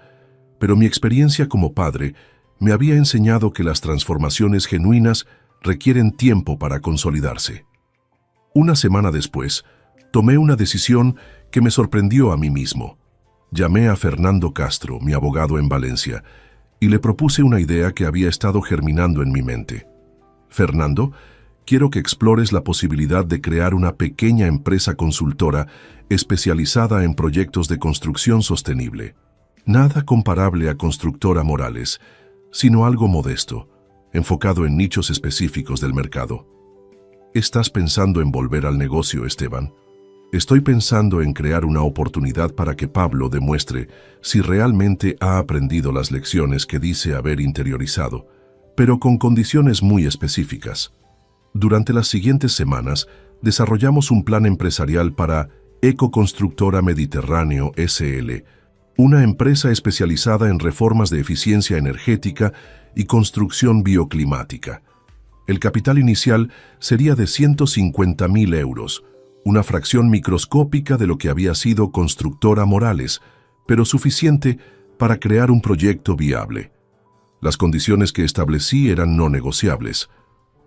pero mi experiencia como padre me había enseñado que las transformaciones genuinas requieren tiempo para consolidarse. Una semana después, tomé una decisión que me sorprendió a mí mismo. Llamé a Fernando Castro, mi abogado en Valencia, y le propuse una idea que había estado germinando en mi mente. Fernando, quiero que explores la posibilidad de crear una pequeña empresa consultora especializada en proyectos de construcción sostenible. Nada comparable a Constructora Morales, sino algo modesto, enfocado en nichos específicos del mercado. ¿Estás pensando en volver al negocio, Esteban? Estoy pensando en crear una oportunidad para que Pablo demuestre si realmente ha aprendido las lecciones que dice haber interiorizado, pero con condiciones muy específicas. Durante las siguientes semanas, desarrollamos un plan empresarial para Ecoconstructora Mediterráneo S.L., una empresa especializada en reformas de eficiencia energética y construcción bioclimática. El capital inicial sería de 150.000 euros, una fracción microscópica de lo que había sido Constructora Morales, pero suficiente para crear un proyecto viable. Las condiciones que establecí eran no negociables.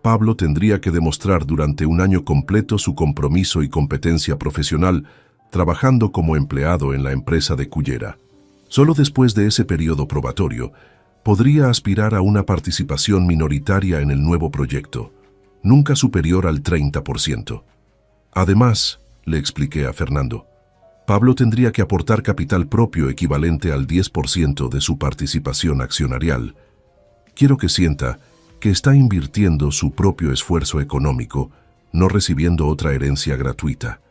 Pablo tendría que demostrar durante un año completo su compromiso y competencia profesional, trabajando como empleado en la empresa de Cullera. Solo después de ese periodo probatorio, podría aspirar a una participación minoritaria en el nuevo proyecto, nunca superior al 30%. Además, le expliqué a Fernando, Pablo tendría que aportar capital propio equivalente al 10% de su participación accionarial. Quiero que sienta que está invirtiendo su propio esfuerzo económico, no recibiendo otra herencia gratuita.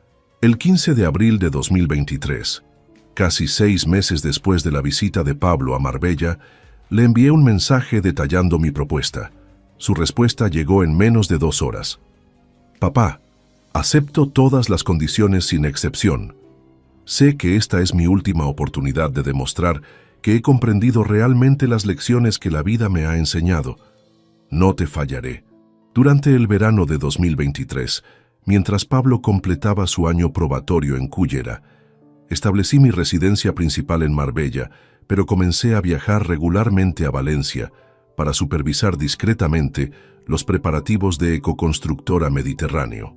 El 15 de abril de 2023, casi 6 meses después de la visita de Pablo a Marbella, le envié un mensaje detallando mi propuesta. Su respuesta llegó en menos de 2 horas. Papá, acepto todas las condiciones sin excepción. Sé que esta es mi última oportunidad de demostrar que he comprendido realmente las lecciones que la vida me ha enseñado. No te fallaré. Durante el verano de 2023, mientras Pablo completaba su año probatorio en Cullera, establecí mi residencia principal en Marbella, pero comencé a viajar regularmente a Valencia para supervisar discretamente los preparativos de Ecoconstructora Mediterráneo.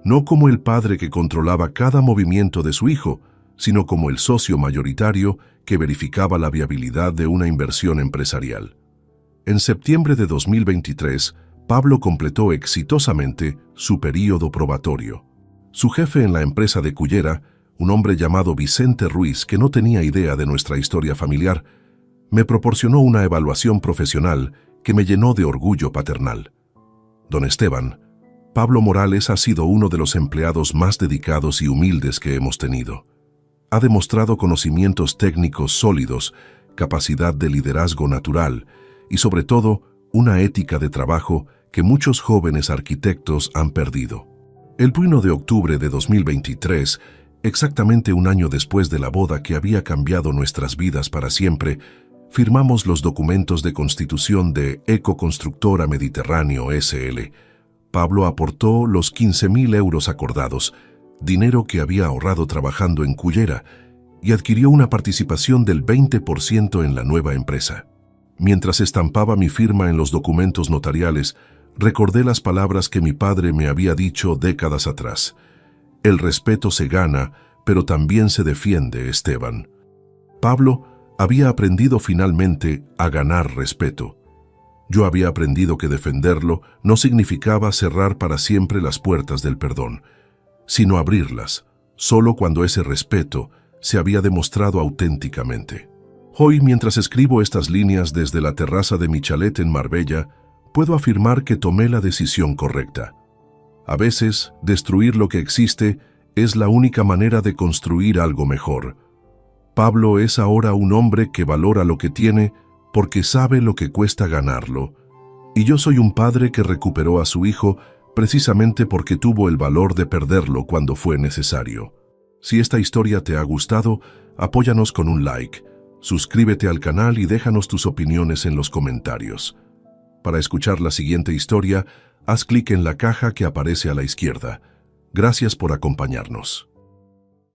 No como el padre que controlaba cada movimiento de su hijo, sino como el socio mayoritario que verificaba la viabilidad de una inversión empresarial. En septiembre de 2023, Pablo completó exitosamente su período probatorio. Su jefe en la empresa de Cullera, un hombre llamado Vicente Ruiz que no tenía idea de nuestra historia familiar, me proporcionó una evaluación profesional que me llenó de orgullo paternal. Don Esteban, Pablo Morales ha sido uno de los empleados más dedicados y humildes que hemos tenido. Ha demostrado conocimientos técnicos sólidos, capacidad de liderazgo natural y, sobre todo, una ética de trabajo que muchos jóvenes arquitectos han perdido. El 1 de octubre de 2023, exactamente un año después de la boda que había cambiado nuestras vidas para siempre, firmamos los documentos de constitución de Ecoconstructora Mediterráneo S.L. Pablo aportó los 15.000 euros acordados, dinero que había ahorrado trabajando en Cullera, y adquirió una participación del 20% en la nueva empresa. Mientras estampaba mi firma en los documentos notariales, recordé las palabras que mi padre me había dicho décadas atrás. El respeto se gana, pero también se defiende, Esteban. Pablo había aprendido finalmente a ganar respeto. Yo había aprendido que defenderlo no significaba cerrar para siempre las puertas del perdón, sino abrirlas, solo cuando ese respeto se había demostrado auténticamente. Hoy, mientras escribo estas líneas desde la terraza de mi chalet en Marbella, puedo afirmar que tomé la decisión correcta. A veces, destruir lo que existe es la única manera de construir algo mejor. Pablo es ahora un hombre que valora lo que tiene porque sabe lo que cuesta ganarlo. Y yo soy un padre que recuperó a su hijo precisamente porque tuvo el valor de perderlo cuando fue necesario. Si esta historia te ha gustado, apóyanos con un like, suscríbete al canal y déjanos tus opiniones en los comentarios. Para escuchar la siguiente historia, haz clic en la caja que aparece a la izquierda. Gracias por acompañarnos.